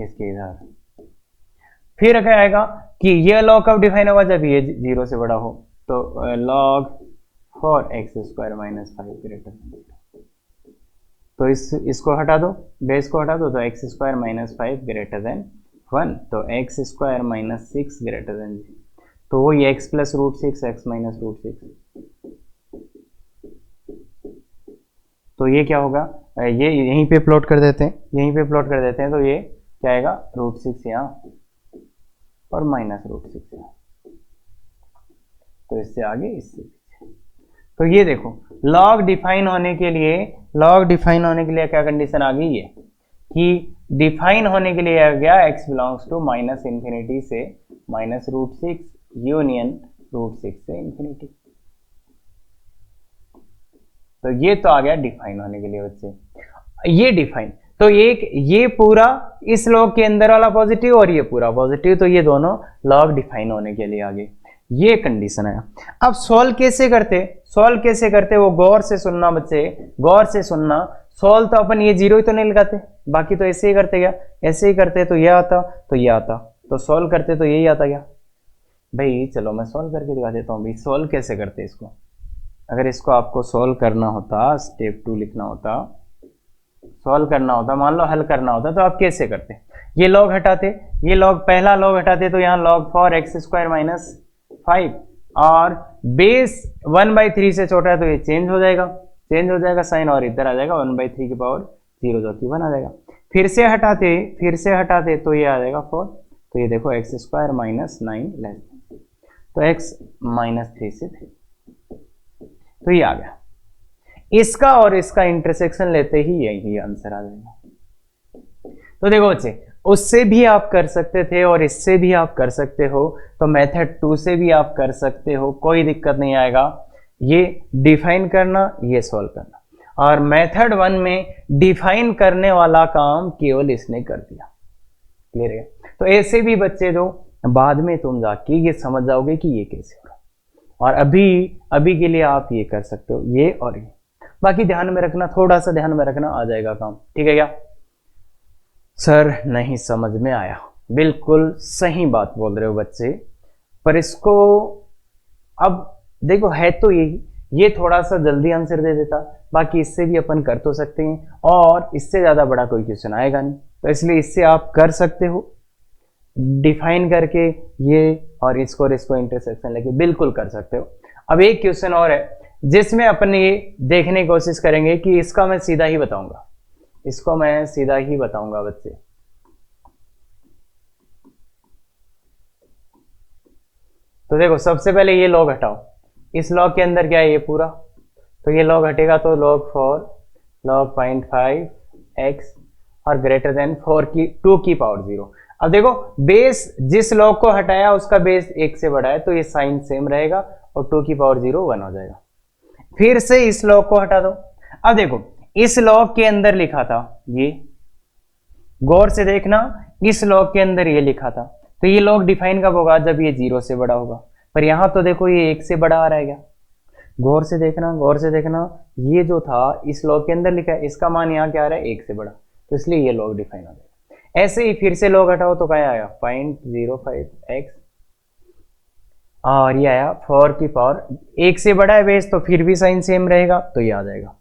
इसके इधर। फिर क्या आएगा कि ये लॉग कब डिफाइन होगा, जब ये 0 से बड़ा हो। तो log for x² - 5 greater than 0। तो इसको हटा दो, बेस को हटा दो, तो x² - 5 ग्रेटर देन 1, तो x² - 6 ग्रेटर देन 0। तो वो ये x प्लस √6 x माइनस √6। तो ये क्या होगा, ये यहीं पे प्लॉट कर देते हैं, तो ये क्या आएगा, √6 यहाँ और -√6 यहाँ, तो इससे आगे इससे पीछे। तो ये देखो लॉग डिफाइन होने के लिए, क्या कंडीशन आ गई है कि डिफाइन होने के लिए आ गया x बिलोंग्स टू -∞ से -√6 यूनियन √6 से ∞। तो ये तो आ गया डिफाइन होने के लिए बच्चे, ये डिफाइन। तो एक ये पूरा इस लॉग के अंदर वाला पॉजिटिव और ये पूरा पॉजिटिव, तो ये दोनों लॉग डिफाइन होने के लिए आ गए, ये कंडीशन है। अब सॉल्व कैसे करते, वो गौर से सुनना बच्चे, गौर से सुनना। सॉल्व तो अपन ये 0 ही तो नहीं लगाते, बाकी तो ऐसे ही करते क्या, ऐसे ही करते, तो ये आता तो ये आता, तो सॉल्व करते तो यही आता क्या भाई। चलो मैं सॉल्व करके दिखा देता हूँ भाई, सॉल्व कैसे करते इसको। अगर इसको आपको सॉल्व करना होता, स्टेप 2 लिखना होता, सॉल्व करना होता, मान लो हल करना होता, तो आप कैसे करते, ये लॉग हटाते, पहला लॉग हटाते, तो यहाँ log for x² - 5 और बेस 1/3 से छोटा है, तो ये चेंज हो जाएगा साइन, और इधर आ जाएगा 1/3 की पावर 0 जो कि 1 आ जाएगा। फिर से हटाते तो ये आ जाएगा 4, तो ये देखो x² - 9 लेस, तो x -3 से 3, तो ये आ गया। इसका और इसका इंटरसेक्शन लेते ही यही आंसर आ जाएगा। तो देखो बच्चे, उससे भी आप कर सकते थे और इससे भी आप कर सकते हो, तो मेथड 2 से भी आप कर सकते हो, कोई दिक्कत नहीं आएगा। ये डिफाइन करना, ये सॉल्व करना। और मेथड 1 में डिफाइन करने वाला काम केवल इसने कर दिया। क्लियर है? तो ऐसे भी बच्चे जो बाद में तुम जाके ये समझ जाओगे कि ये कैसे हो रहा, और अभी के लिए आप ये कर सकते हो, ये और ये। बाकी ध्यान में रखना, थोड़ा सा ध्यान में रखना, आ जाएगा काम। ठीक है क्या? सर नहीं समझ में आया, बिल्कुल सही बात बोल रहे हो बच्चे, पर इसको अब देखो है तो यही, ये थोड़ा सा जल्दी आंसर दे देता, बाकी इससे भी अपन कर तो सकते हैं, और इससे ज़्यादा बड़ा कोई क्वेश्चन आएगा नहीं, तो इसलिए इससे आप कर सकते हो डिफाइन करके ये, और इसको इंटरसेक्शन लेके बिल्कुल कर सकते हो। अब एक क्वेश्चन और है जिसमें अपन ये देखने की कोशिश करेंगे कि इसका मैं सीधा ही बताऊंगा, इसको मैं सीधा ही बताऊंगा बच्चे। तो देखो सबसे पहले ये लॉग हटाओ, इस लॉग के अंदर क्या है ये पूरा, तो ये लॉग हटेगा तो log 4 log 0.5x और ग्रेटर देन 2 की पावर 0। अब देखो बेस जिस लॉग को हटाया उसका बेस 1 से बड़ा है, तो ये साइन सेम रहेगा और 2 की पावर 0 1 हो जाएगा। फिर से इस लॉग को हटा दो। अब देखो इस लॉग के अंदर लिखा था ये, गौर से देखना, इस लॉग के अंदर ये लिखा था, तो ये लॉग डिफाइन कब होगा, जब ये 0 से बड़ा होगा, पर यहां तो देखो ये 1 से बड़ा आ रहा है क्या, गौर से देखना, गौर से देखना, ये जो था इस लॉग के अंदर लिखा है, इसका मान यहाँ क्या आ रहा है 1 से बड़ा, तो इसलिए ये लॉग डिफाइन हो जाएगा। ऐसे ही फिर से लॉग हटाओ तो क्या आया 0.05x, और ये आया 4 की पावर 1 से बड़ा है बेस, तो फिर भी साइन सेम रहेगा, तो ये आ जाएगा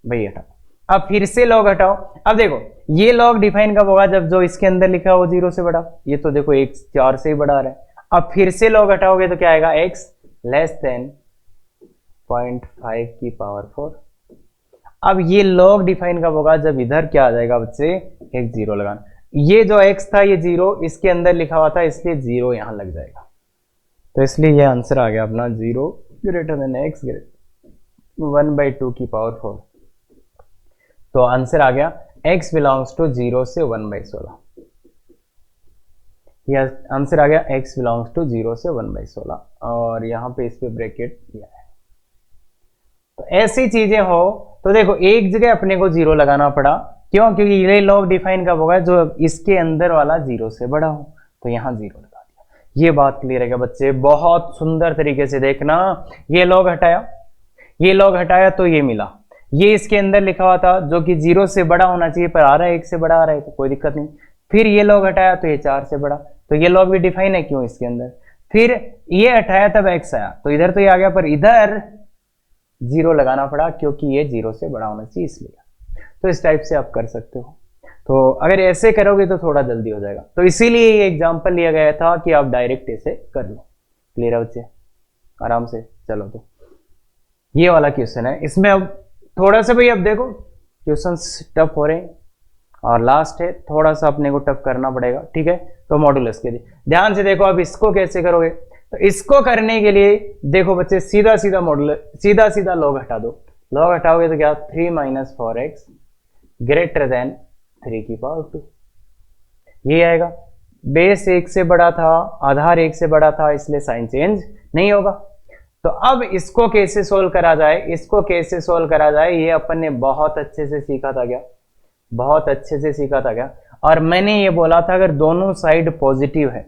भाई हटाओ। अब फिर से लॉग हटाओ। अब देखो ये लॉग डिफाइन कब होगा, जब जो इसके अंदर लिखा है वो 0 से बड़ा, ये तो देखो 1 4 से ही बड़ा आ रहा है। अब फिर से लॉग हटाओगे तो क्या आएगा x लेस देन 0.5 की पावर 4। अब ये लॉग डिफाइन कब होगा, जब इधर क्या आ जाएगा बच्चे, एक 0 लगाना, ये जो x था ये 0 इसके अंदर लिखा हुआ था, इसलिए 0 यहां लग जाएगा, तो इसलिए ये आंसर आ गया अपना 0 ग्रेटर देन x 1/2 की पावर 4। तो आंसर आ गया x बिलोंग्स टू 0 से 1/16। यह आंसर आ गया x बिलोंग्स टू 0 से 1/16, और यहां पे इस पे ब्रैकेट दिया है। तो ऐसी चीजें हो तो देखो एक जगह अपने को 0 लगाना पड़ा, क्यों, क्योंकि ये लॉग डिफाइन कब होगा, जो इसके अंदर वाला 0 से बड़ा हो, तो यहां 0 लगा दिया। ये बात क्लियर है क्या बच्चे? बहुत सुंदर तरीके से देखना, ये लॉग हटाया, ये लॉग हटाया तो ये मिला, ये इसके अंदर लिखा हुआ था जो कि 0 से बड़ा होना चाहिए, पर आ रहा है 1 से बड़ा आ रहा है, तो कोई दिक्कत नहीं। फिर ये लॉग हटाया तो ये 4 से बड़ा, तो ये लॉग भी डिफाइन है क्यों इसके अंदर। फिर ये हटाया तब x आया, तो इधर तो ये आ गया, पर इधर 0 लगाना पड़ा क्योंकि ये 0 से बड़ा होना चाहिए इसलिए। तो इस टाइप से आप कर सकते हो, तो अगर ऐसे करोगे तो थोड़ा जल्दी हो जाएगा, तो इसीलिए ये एग्जाम्पल लिया गया था कि आप डायरेक्ट ऐसे कर लो। क्लियर है बच्चे? आराम से चलो। तो ये वाला क्वेश्चन है, इसमें अब थोड़ा सा भाई, अब देखो क्वेश्चन टफ हो रहे हैं, और लास्ट है थोड़ा सा अपने को टफ करना पड़ेगा, ठीक है। तो मॉडुलस के लिए ध्यान से देखो, अब इसको कैसे करोगे, तो इसको करने के लिए देखो बच्चे सीधा सीधा मॉडुलस, सीधा सीधा लॉग हटा दो, लॉग हटाओगे तो क्या 3 - 4x ग्रेटर देन 3 की पावर 2, ये आएगा। बेस 1 से बड़ा था, आधार 1 से बड़ा था, इसलिए साइन चेंज नहीं होगा। तो अब इसको कैसे सोल्व करा जाए, इसको कैसे सोल्व करा जाए, ये अपन ने बहुत अच्छे से सीखा था क्या, बहुत अच्छे से सीखा था क्या। और मैंने ये बोला था अगर दोनों साइड पॉजिटिव है,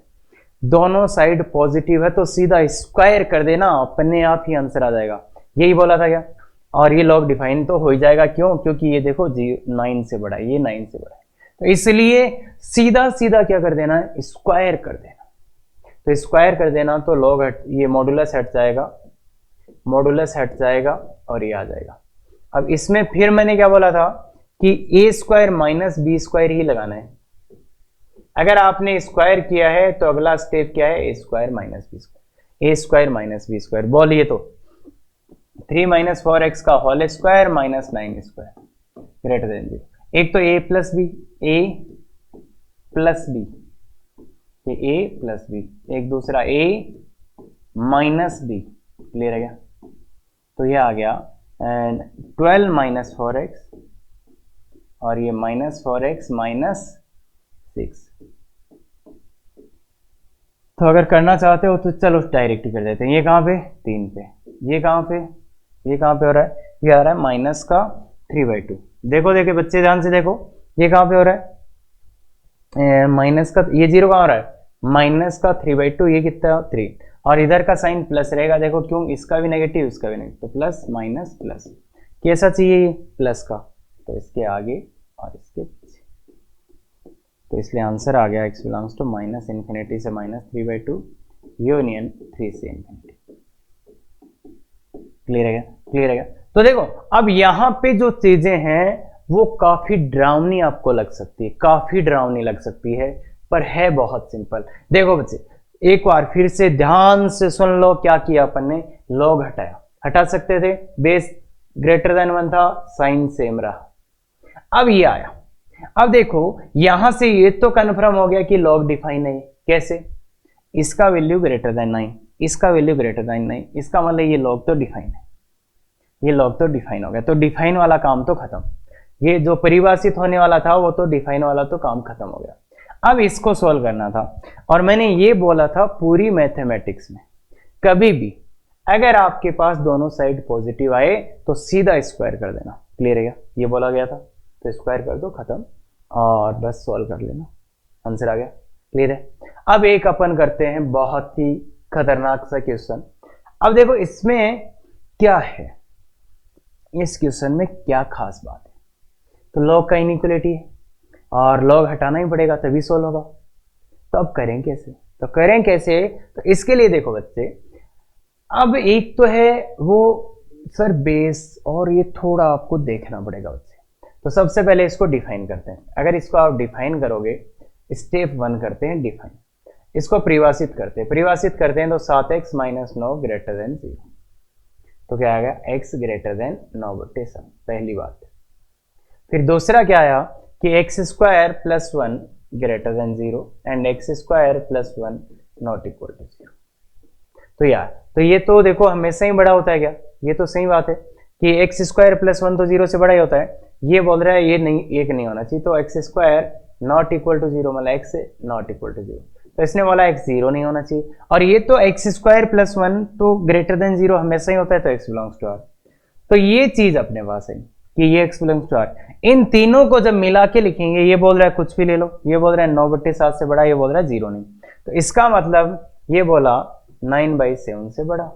दोनों साइड पॉजिटिव है तो सीधा स्क्वायर कर देना, अपने आप ही आंसर आ जाएगा, यही बोला था क्या। और ये लॉग डिफाइन तो हो ही जाएगा, क्यों, क्योंकि ये देखो 9 से बड़ा है, ये 9 से बड़ा है, तो इसलिए सीधा सीधा क्या कर देना है, स्क्वायर कर देना। तो स्क्वायर कर देना तो लॉग ये मॉडुलस हट जाएगा, मॉडुलस हट जाएगा और ये आ जाएगा। अब इसमें फिर मैंने क्या बोला था कि a square minus B square ही लगाना है। अगर आपने स्क्वायर किया है तो अगला स्टेप क्या है, a square minus B square, a square minus B square. बोलिए तो 3 - 4x का whole square minus 9 square greater than 0। एक तो a plus B, a plus B, ये a प्लस बी, एक दूसरा a माइनस बी। क्लियर है क्या? तो ये आ गया एंड 12 - 4x और ये -4x - 6। तो अगर करना चाहते हो तो चलो डायरेक्ट ही कर देते हैं। ये कहाँ पे 3 पे, ये कहाँ पे, ये कहाँ पे हो रहा है, ये आ रहा है माइनस का 3/2। देखो देखो बच्चे ध्यान से देखो, ये कहाँ पे हो रहा है, माइनस का, ये जीरो कहाँ हो रहा है, माइनस का 3/2, ये कितना 3, और इधर का साइन प्लस रहेगा। देखो क्यों, इसका भी नेगेटिव इसका भी नेगेटिव, तो प्लस माइनस प्लस, कैसा चाहिए ये प्लस का, तो इसके आगे और इसके पीछे, तो इसलिए आंसर आ गया x belongs to minus infinity से माइनस 3/2 यूनियन 3 से इन्फिनिटी। क्लियर है क्या, क्लियर है क्या। तो देखो अब यहां पे जो चीजें हैं वो काफी डरावनी आपको लग सकती है, काफी डरावनी लग सकती है, पर है बहुत सिंपल। देखो बच्चे एक बार फिर से ध्यान से सुन लो, क्या किया अपन ने, लॉग हटाया, हटा सकते थे, बेस ग्रेटर देन 1 था, साइन सेम रहा। अब ये आया, अब देखो यहां से ये तो कन्फर्म हो गया कि लॉग डिफाइन है। कैसे, इसका वैल्यू ग्रेटर देन 9, इसका वैल्यू ग्रेटर देन 9, इसका मतलब ये लॉग तो डिफाइन है, ये लॉग तो डिफाइन हो गया, तो डिफाइन वाला काम तो खत्म, ये जो परिभाषित होने वाला था वो तो डिफाइन वाला तो काम खत्म हो गया। अब इसको सॉल्व करना था, और मैंने ये बोला था पूरी मैथमेटिक्स में कभी भी अगर आपके पास दोनों साइड पॉजिटिव आए तो सीधा स्क्वायर कर देना। क्लियर है क्या, ये बोला गया था, तो स्क्वायर कर दो, खत्म, और बस सॉल्व कर लेना, आंसर आ गया। क्लियर है। अब एक अपन करते हैं बहुत ही खतरनाक सा क्वेश्चन। अब देखो इसमें क्या है, इस क्वेश्चन में क्या खास बात है, तो लॉग का इनइक्वालिटी है और लॉग हटाना ही पड़ेगा तभी सोल्व होगा। तो अब करें कैसे, तो करें कैसे, तो इसके लिए देखो बच्चे, अब एक तो है वो सर बेस, और ये थोड़ा आपको देखना पड़ेगा बच्चे। तो सबसे पहले इसको डिफाइन करते हैं। अगर इसको आप डिफाइन करोगे, स्टेप 1 करते हैं डिफाइन, इसको परिभाषित करते हैं, परिभाषित करते हैं तो 7x माइनस 9 ग्रेटर देन 0, तो क्या आएगा x ग्रेटर देन 9/7, पहली बात। फिर दूसरा क्या आया कि x square plus 1 greater than 0 and x square plus 1 not equal to 0। तो यार तो ये तो देखो हमेशा ही बड़ा होता है क्या, ये तो सही बात है कि x स्क्वायर प्लस 1 तो 0 से बड़ा ही होता है। ये बोल रहा है ये नहीं, एक नहीं होना चाहिए, तो x square not equal to 0 मतलब x नॉट इक्वल टू 0, तो इसने बोला x 0 नहीं होना चाहिए, और ये तो x स्क्वायर प्लस 1 तो ग्रेटर देन 0 हमेशा ही होता है, तो x बिलोंग्स टू r। तो ये चीज अपने पास है कि ये x बिलोंग्स टू r। इन तीनों को जब मिला के लिखेंगे, ये बोल रहा है कुछ भी ले लो, ये बोल रहा है 9/7 से बड़ा, ये बोल रहा है 0 नहीं, तो इसका मतलब ये बोला 9/7 से बड़ा,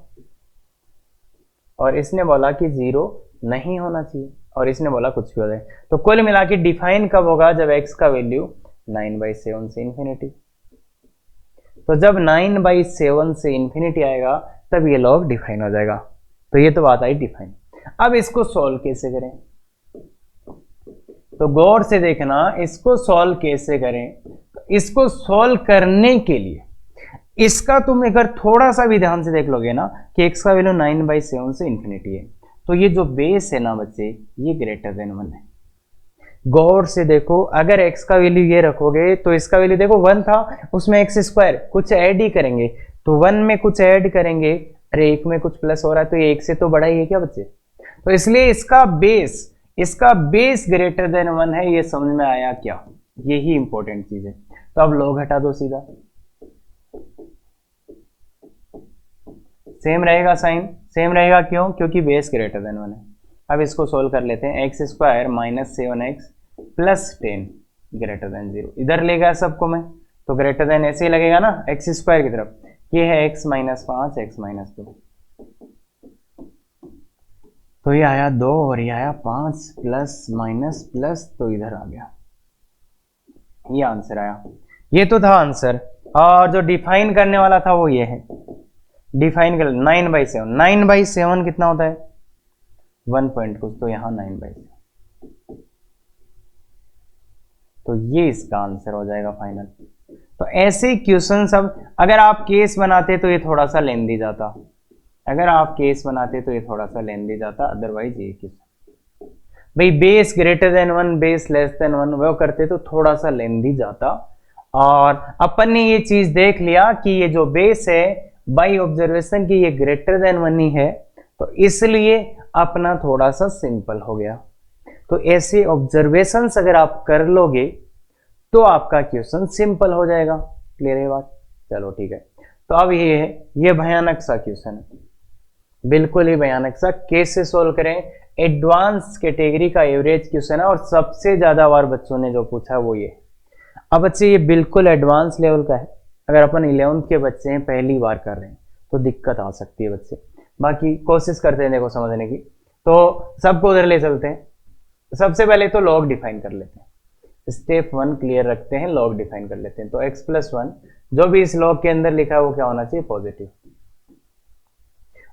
और इसने बोला कि 0 नहीं होना चाहिए, और इसने बोला कुछ भी हो जाए। तो कुल मिला के डिफाइन कब होगा, जब x का वैल्यू 9/7 से इन्फिनिटी। तो जब 9/7 से इन्फिनिटी आएगा तब ये लॉग डिफाइन हो जाएगा। तो ये तो बात आई डिफाइन। अब इसको सॉल्व कैसे करें, तो गौर से देखना, इसको सॉल्व कैसे करें। तो इसको सॉल्व करने के लिए इसका तुम अगर थोड़ा सा भी ध्यान से देख लोगे ना कि x का वैल्यू 9/7 से इन्फिनिटी है, तो ये जो बेस है ना बच्चे, ये ग्रेटर देन 1 है। गौर से देखो, अगर x का वैल्यू ये रखोगे तो इसका वैल्यू देखो 1 था, उसमें x स्क्वायर कुछ ऐड ही करेंगे, तो 1 में कुछ ऐड करेंगे, अरे 1 में कुछ प्लस हो रहा है, तो ये 1 से तो बड़ा ही है क्या बच्चे। तो इसलिए इसका बेस ग्रेटर देन 1 है। ये समझ में आया क्या, यही इंपॉर्टेंट चीज है। तो अब लॉग हटा दो, सीधा सेम रहेगा, साइन सेम रहेगा, क्यों, क्योंकि बेस ग्रेटर देन 1 है। अब इसको सोल्व कर लेते हैं, x square minus 7x plus 10 greater than 0, इधर ले गया सबको मैं, तो ग्रेटर देन ऐसे ही लगेगा ना x स्क्वायर की तरफ, ये है x माइनस 5 x माइनस 2, तो ये आया 2 और ये आया 5 प्लस माइनस प्लस, तो इधर आ गया, ये आंसर आया। ये तो था आंसर, और जो डिफाइन करने वाला था वो ये है, डिफाइन कर 9/7, 9/7 कितना होता है 1 पॉइंट कुछ, तो यहां 9/7, तो ये इसका आंसर हो जाएगा फाइनल। तो ऐसे क्वेश्चन सब अगर आप केस बनाते तो ये थोड़ा सा लेंदी जाता, अगर आप केस बनाते तो ये थोड़ा सा लेंदी जाता, अदरवाइज ये क्वेश्चन भाई base greater than 1 base less than 1 वो करते तो थोड़ा सा लेंदी जाता। और अपन ने ये चीज देख लिया कि ये जो बेस है बाय ऑब्जर्वेशन की ये ग्रेटर देन 1 ही है, तो इसलिए अपना थोड़ा सा सिंपल हो गया। तो ऐसे ऑब्जर्वेशंस अगर आप कर लोगे तो आपका क्वेश्चन सिंपल हो जाएगा। क्लियर है बात, चलो ठीक है। तो अब ये है, ये भयानक सा क्वेश्चन है, बिल्कुल ही भयानक सा। कैसे सोल्व करें? एडवांस कैटेगरी का एवरेज क्वेश्चन है और सबसे ज्यादा बार बच्चों ने जो पूछा वो ये। अब बच्चे ये बिल्कुल एडवांस लेवल का है। अगर अपन 11th के बच्चे हैं, पहली बार कर रहे हैं, तो दिक्कत आ सकती है बच्चे। बाकी कोशिश करते हैं देखो समझने की। तो सबको उधर ले चलते हैं। सबसे पहले तो लॉग डिफाइन कर लेते हैं। स्टेप 1 क्लियर रखते हैं, लॉग डिफाइन कर लेते हैं। तो x+1 जो भी इस लॉग के अंदर लिखा है वो क्या होना चाहिए? पॉजिटिव।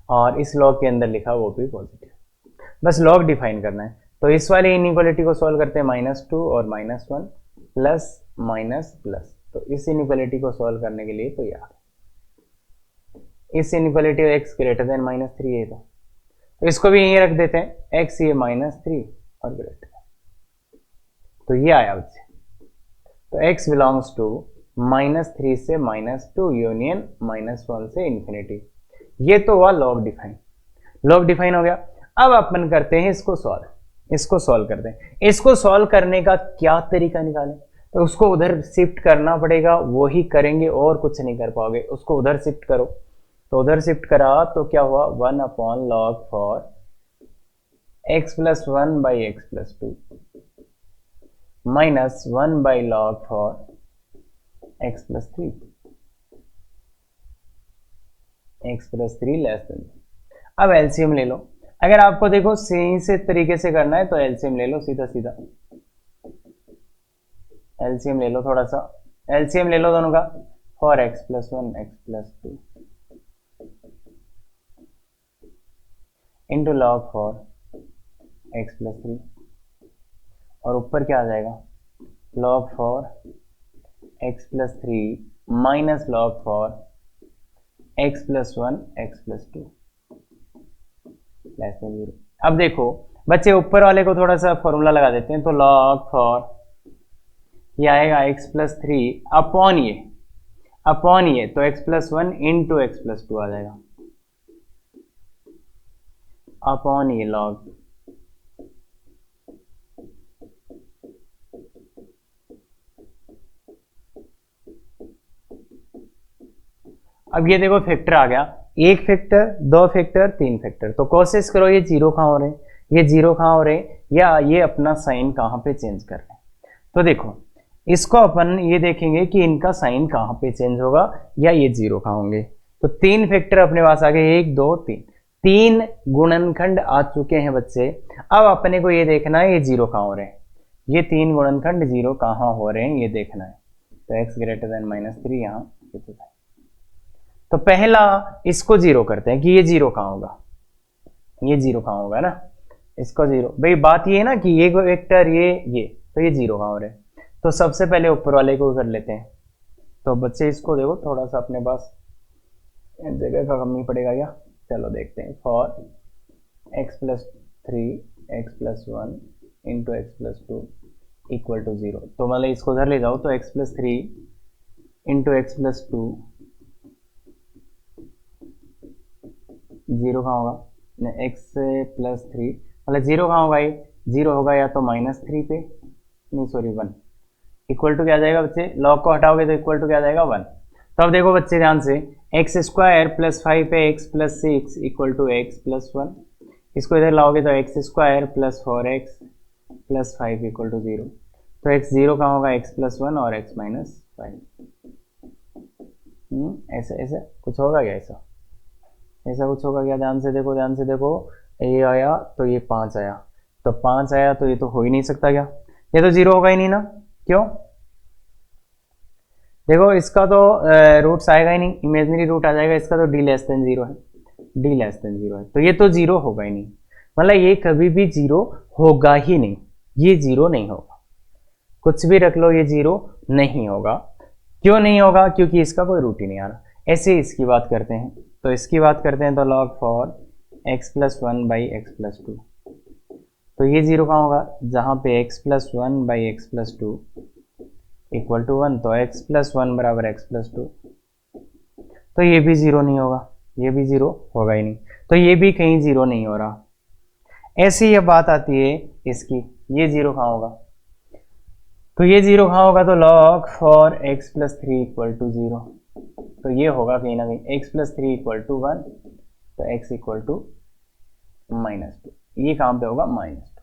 और इस लॉग के अंदर लिखा वो भी पॉजिटिव। बस लॉग डिफाइन करना है। तो इस वाली इनइक्वालिटी को सॉल्व करते हैं, -2 और -1 प्लस माइनस प्लस। तो इस इनइक्वालिटी को सॉल्व करने के लिए तो यार इस इनइक्वालिटी x ग्रेटर देन -3 है, तो इसको भी यहीं रख देते हैं, x ये -3 और ग्रेटर। तो ये आया बच्चे। तो x बिलोंग्स टू -3 से -2 यूनियन -1 से इंफिनिटी। ये तो हुआ लॉग डिफाइन। लॉग डिफाइन हो गया। अब अपन करते हैं इसको सॉल्व। इसको सॉल्व करते हैं। इसको सॉल्व करने का क्या तरीका निकालें? तो उसको उधर शिफ्ट करना पड़ेगा, वो ही करेंगे और कुछ नहीं कर पाओगे। उसको उधर शिफ्ट करो। तो उधर शिफ्ट करा तो क्या हुआ? 1/log for x+1 by x+2 -1/log for x+3 less than. अब एलसीएम ले लो। अगर आपको देखो सही से तरीके से करना है तो एलसीएम ले लो, सीधा सीधा एलसीएम ले लो। थोड़ा सा एलसीएम ले लो दोनों का। For x+1 x+2 into log for x+3 और ऊपर क्या आ जाएगा? Log for x+3 minus log for x+1 x+2 less than 0। अब देखो बच्चे ऊपर वाले को थोड़ा सा फॉर्मूला लगा देते हैं। तो लॉग फॉर ये आएगा x+3 अपॉन ये तो x+1 इंटू x+2 आ जाएगा अपॉन ये लॉग। अब ये देखो फैक्टर आ गया, 1 फैक्टर 2 फैक्टर 3 फैक्टर। तो कोशिश करो ये जीरो कहाँ हो रहे हैं, ये जीरो कहाँ हो रहे हैं, या ये अपना साइन कहाँ पे चेंज कर रहे हैं। तो देखो इसको अपन ये देखेंगे कि इनका साइन कहाँ पे चेंज होगा या ये जीरो कहाँ होंगे। तो 3 फैक्टर अपने पास आ गए, 1 2 3। 3 गुणनखंड आ चुके हैं बच्चे। अब अपने को ये देखना है ये जीरो कहाँ हो रहे हैं, ये 3 गुणनखंड जीरो कहाँ हो रहे हैं ये देखना है। तो x ग्रेटर देन -3 यहाँ। तो पहला इसको जीरो करते हैं कि ये जीरो कहाँ होगा, ये जीरो कहाँ होगा ना, इसको जीरो। भाई बात ये है ना कि ये वेक्टर ये तो ये जीरो कहाँ हो रहे हैं। तो सबसे पहले ऊपर वाले को कर लेते हैं। तो बच्चे इसको देखो थोड़ा सा अपने पास जगह का कमी पड़ेगा क्या, चलो देखते हैं। For x+3 x+1 into x+2 equal to 0। तो मतलब इसको उधर ले जाओ। तो x+3 इंटू x+2 जीरो कहाँ होगा, x+3 मतलब जीरो कहाँ होगा, ये जीरो होगा या तो -3 पे, नहीं सॉरी 1। इक्वल टू क्या आ जाएगा बच्चे, लॉग को हटाओगे तो इक्वल टू क्या आ जाएगा 1। तो अब देखो बच्चे ध्यान से, x² + 5 है x+6 इक्वल टू x+1। इसको इधर लाओगे तो x² + 4x + 5 इक्वल टू 0। तो x जीरो कहाँ होगा, x+1 और x - 5। ऐसा कुछ होगा क्या, ऐसा कुछ होगा क्या? ध्यान से देखो, ध्यान से देखो। ये आया तो ये 5 आया, तो 5 आया तो ये तो हो ही नहीं सकता क्या, ये तो जीरो होगा ही नहीं ना। क्यों? देखो इसका तो रूट्स आएगा ही नहीं, इमेजिनरी रूट आ जाएगा इसका। तो d <0 है, d <0 है, तो ये तो जीरो होगा ही नहीं। मतलब ये कभी भी जीरो होगा ही नहीं, ये जीरो नहीं होगा। कुछ भी रख लो, ये जीरो नहीं होगा। क्यों नहीं होगा? क्योंकि इसका कोई रूट ही नहीं आ रहा। ऐसे ही इसकी बात करते हैं। तो इसकी बात करते हैं तो log for x+1 by x+2। तो ये जीरो कहाँ होगा, जहाँ पे x+1 by x+2 equal to 1। तो x+1 बराबर x+2। तो ये भी जीरो नहीं होगा, ये भी जीरो होगा ही नहीं। तो ये भी कहीं जीरो नहीं हो रहा। ऐसी ये बात आती है इसकी, ये जीरो कहाँ होगा, तो ये जीरो कहाँ होगा, तो log for x+3 equal to 0। तो ये होगा कहीं ना कहीं x+3 इक्वल टू 1 तो x इक्वल टू -2, ये कहाँ पे होगा -2।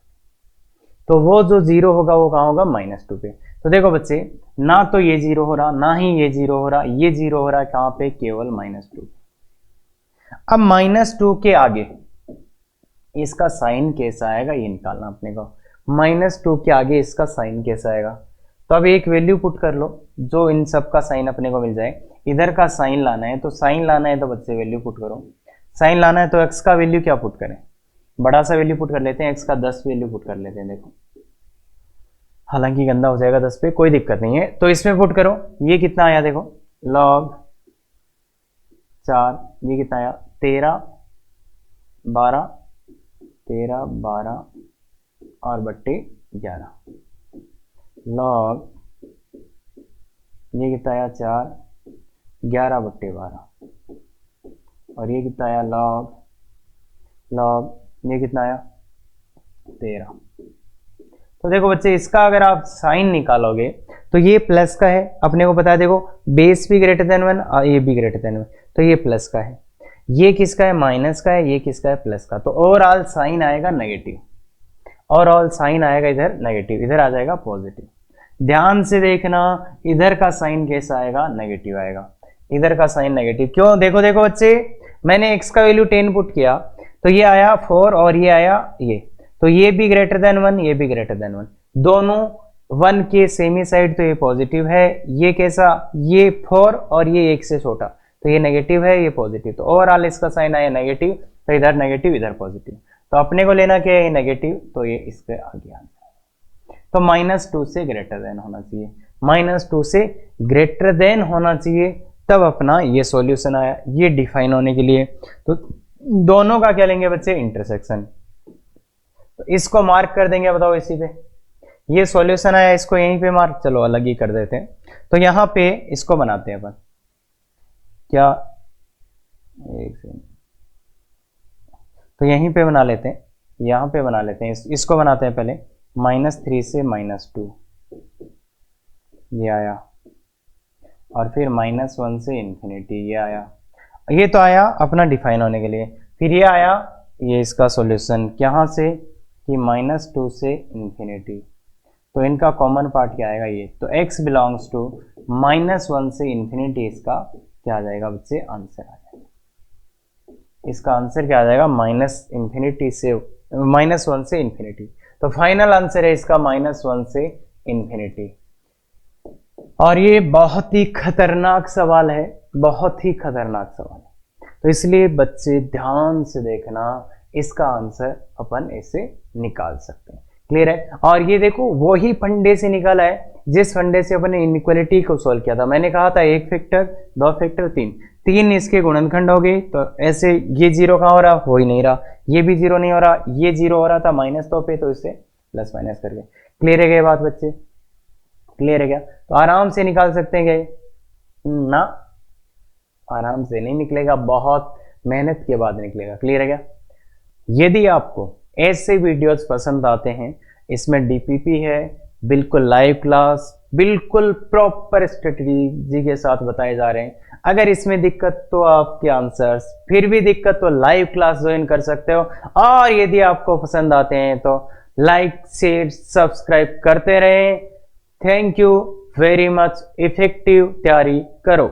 तो वो जो 0 होगा वो कहाँ होगा -2 पे। तो देखो बच्चे, ना तो ये 0 हो रहा, ना ही ये 0 हो रहा, ये 0 हो रहा है कहाँ पे, केवल -2। अब -2 के आगे इसका साइन कैसा आएगा ये निकालना अपने को। -2 के आगे इसका साइन कैसा आएगा, तो अब एक वैल्यू पुट कर लो जो इन सब का साइन अपने को मिल जाए। इधर का साइन लाना है, तो साइन लाना है तो बच्चे वैल्यू पुट करो। साइन लाना है तो x का वैल्यू क्या पुट करें, बड़ा सा वैल्यू पुट कर लेते हैं, x का 10 वैल्यू पुट कर लेते हैं। देखो हालांकि गंदा हो जाएगा 10 पे, कोई दिक्कत नहीं है। तो इसमें पुट करो, ये कितना आया देखो, log 4, ये कितना आया 13 12 और बट्टे 11, log ये कितना आया 4 11 बट्टे 12, और ये कितना आया log ये कितना आया 13। तो देखो बच्चे, इसका अगर आप साइन निकालोगे तो ये प्लस का है, अपने को पता है। देखो बेस भी ग्रेटर देन 1 और ये भी ग्रेटर देन 1, तो ये प्लस का है। ये किसका है, माइनस का है। ये किसका है, प्लस का। तो ओवरऑल साइन आएगा नेगेटिव, ओवरऑल साइन आएगा इधर नेगेटिव, इधर आ जाएगा पॉजिटिव। ध्यान से देखना, इधर का साइन कैसा आएगा, नेगेटिव आएगा। इधर का साइन नेगेटिव क्यों, देखो देखो बच्चे, मैंने x का वैल्यू 10 पुट किया तो ये आया 4 और ये आया ये, तो ये भी ग्रेटर देन 1, ये भी ग्रेटर देन 1, दोनों 1 के सेमी साइड, तो ये पॉजिटिव है। ये कैसा, ये 4 और ये 1 से छोटा, तो ये नेगेटिव है, ये पॉजिटिव। तो ओवरऑल इसका साइन आया नेगेटिव, तो इधर नेगेटिव इधर पॉजिटिव। तो अपने को लेना क्या है, नेगेटिव, तो ये इसके आगे आना है। तो -2 से ग्रेटर देन होना चाहिए, -2 से ग्रेटर देन होना चाहिए, तब अपना ये सॉल्यूशन आया। ये डिफाइन होने के लिए तो दोनों का क्या लेंगे बच्चे, इंटरसेक्शन। तो इसको मार्क कर देंगे, बताओ इसी पे ये सॉल्यूशन आया, इसको यहीं पे मार्क, चलो अलग ही कर देते हैं। तो यहाँ पे इसको बनाते हैं अपन, क्या एक सेकंड, तो यहीं पे बना लेते हैं, यहाँ पे बना लेते हैं, इसको बनाते हैं पहले। -3 से -2 ये आया, और फिर -1 से इन्फिनिटी ये आया। ये तो आया अपना डिफाइन होने के लिए। फिर ये आया, ये इसका सॉल्यूशन यहाँ से कि -2 से इन्फिनिटी, तो इनका कॉमन पार्ट क्या आएगा, ये। तो x बिलोंग्स टू -1 से इन्फिनिटी, इसका क्या आ जाएगा बच्चे, आंसर आ जाएगा। इसका आंसर क्या आ जाएगा, -1 से इन्फिनिटी। तो फाइनल आंसर है इसका -1 से इन्फिनिटी। और ये बहुत ही खतरनाक सवाल है, बहुत ही खतरनाक सवाल है। तो इसलिए बच्चे ध्यान से देखना, इसका आंसर अपन ऐसे निकाल सकते हैं। क्लियर है। और ये देखो वही फंडे से निकाला है जिस फंडे से अपन ने इनइक्वालिटी को सॉल्व किया था। मैंने कहा था 1 फैक्टर 2 फैक्टर 3 इसके गुणनखंड हो गए। तो ऐसे ये 0 कहाँ हो रहा, हो ही नहीं रहा, ये भी 0 नहीं हो रहा, ये 0 हो रहा था -2 पे, तो इससे प्लस माइनस करके। क्लियर है क्या बात बच्चे, क्लियर है क्या। तो आराम से निकाल सकते हैं क्या ना, आराम से नहीं निकलेगा, बहुत मेहनत के बाद निकलेगा। क्लियर है क्या। यदि आपको ऐसे वीडियोस पसंद आते हैं, इसमें डीपीपी है, बिल्कुल लाइव क्लास, बिल्कुल प्रॉपर स्ट्रेटजी के साथ बताए जा रहे हैं। अगर इसमें दिक्कत तो आपके आंसर्स, फिर भी दिक्कत तो लाइव क्लास ज्वाइन कर सकते हो। और यदि आपको पसंद आते हैं तो लाइक शेयर सब्सक्राइब करते रहें। Thank you very much. Effective तैयारी करो।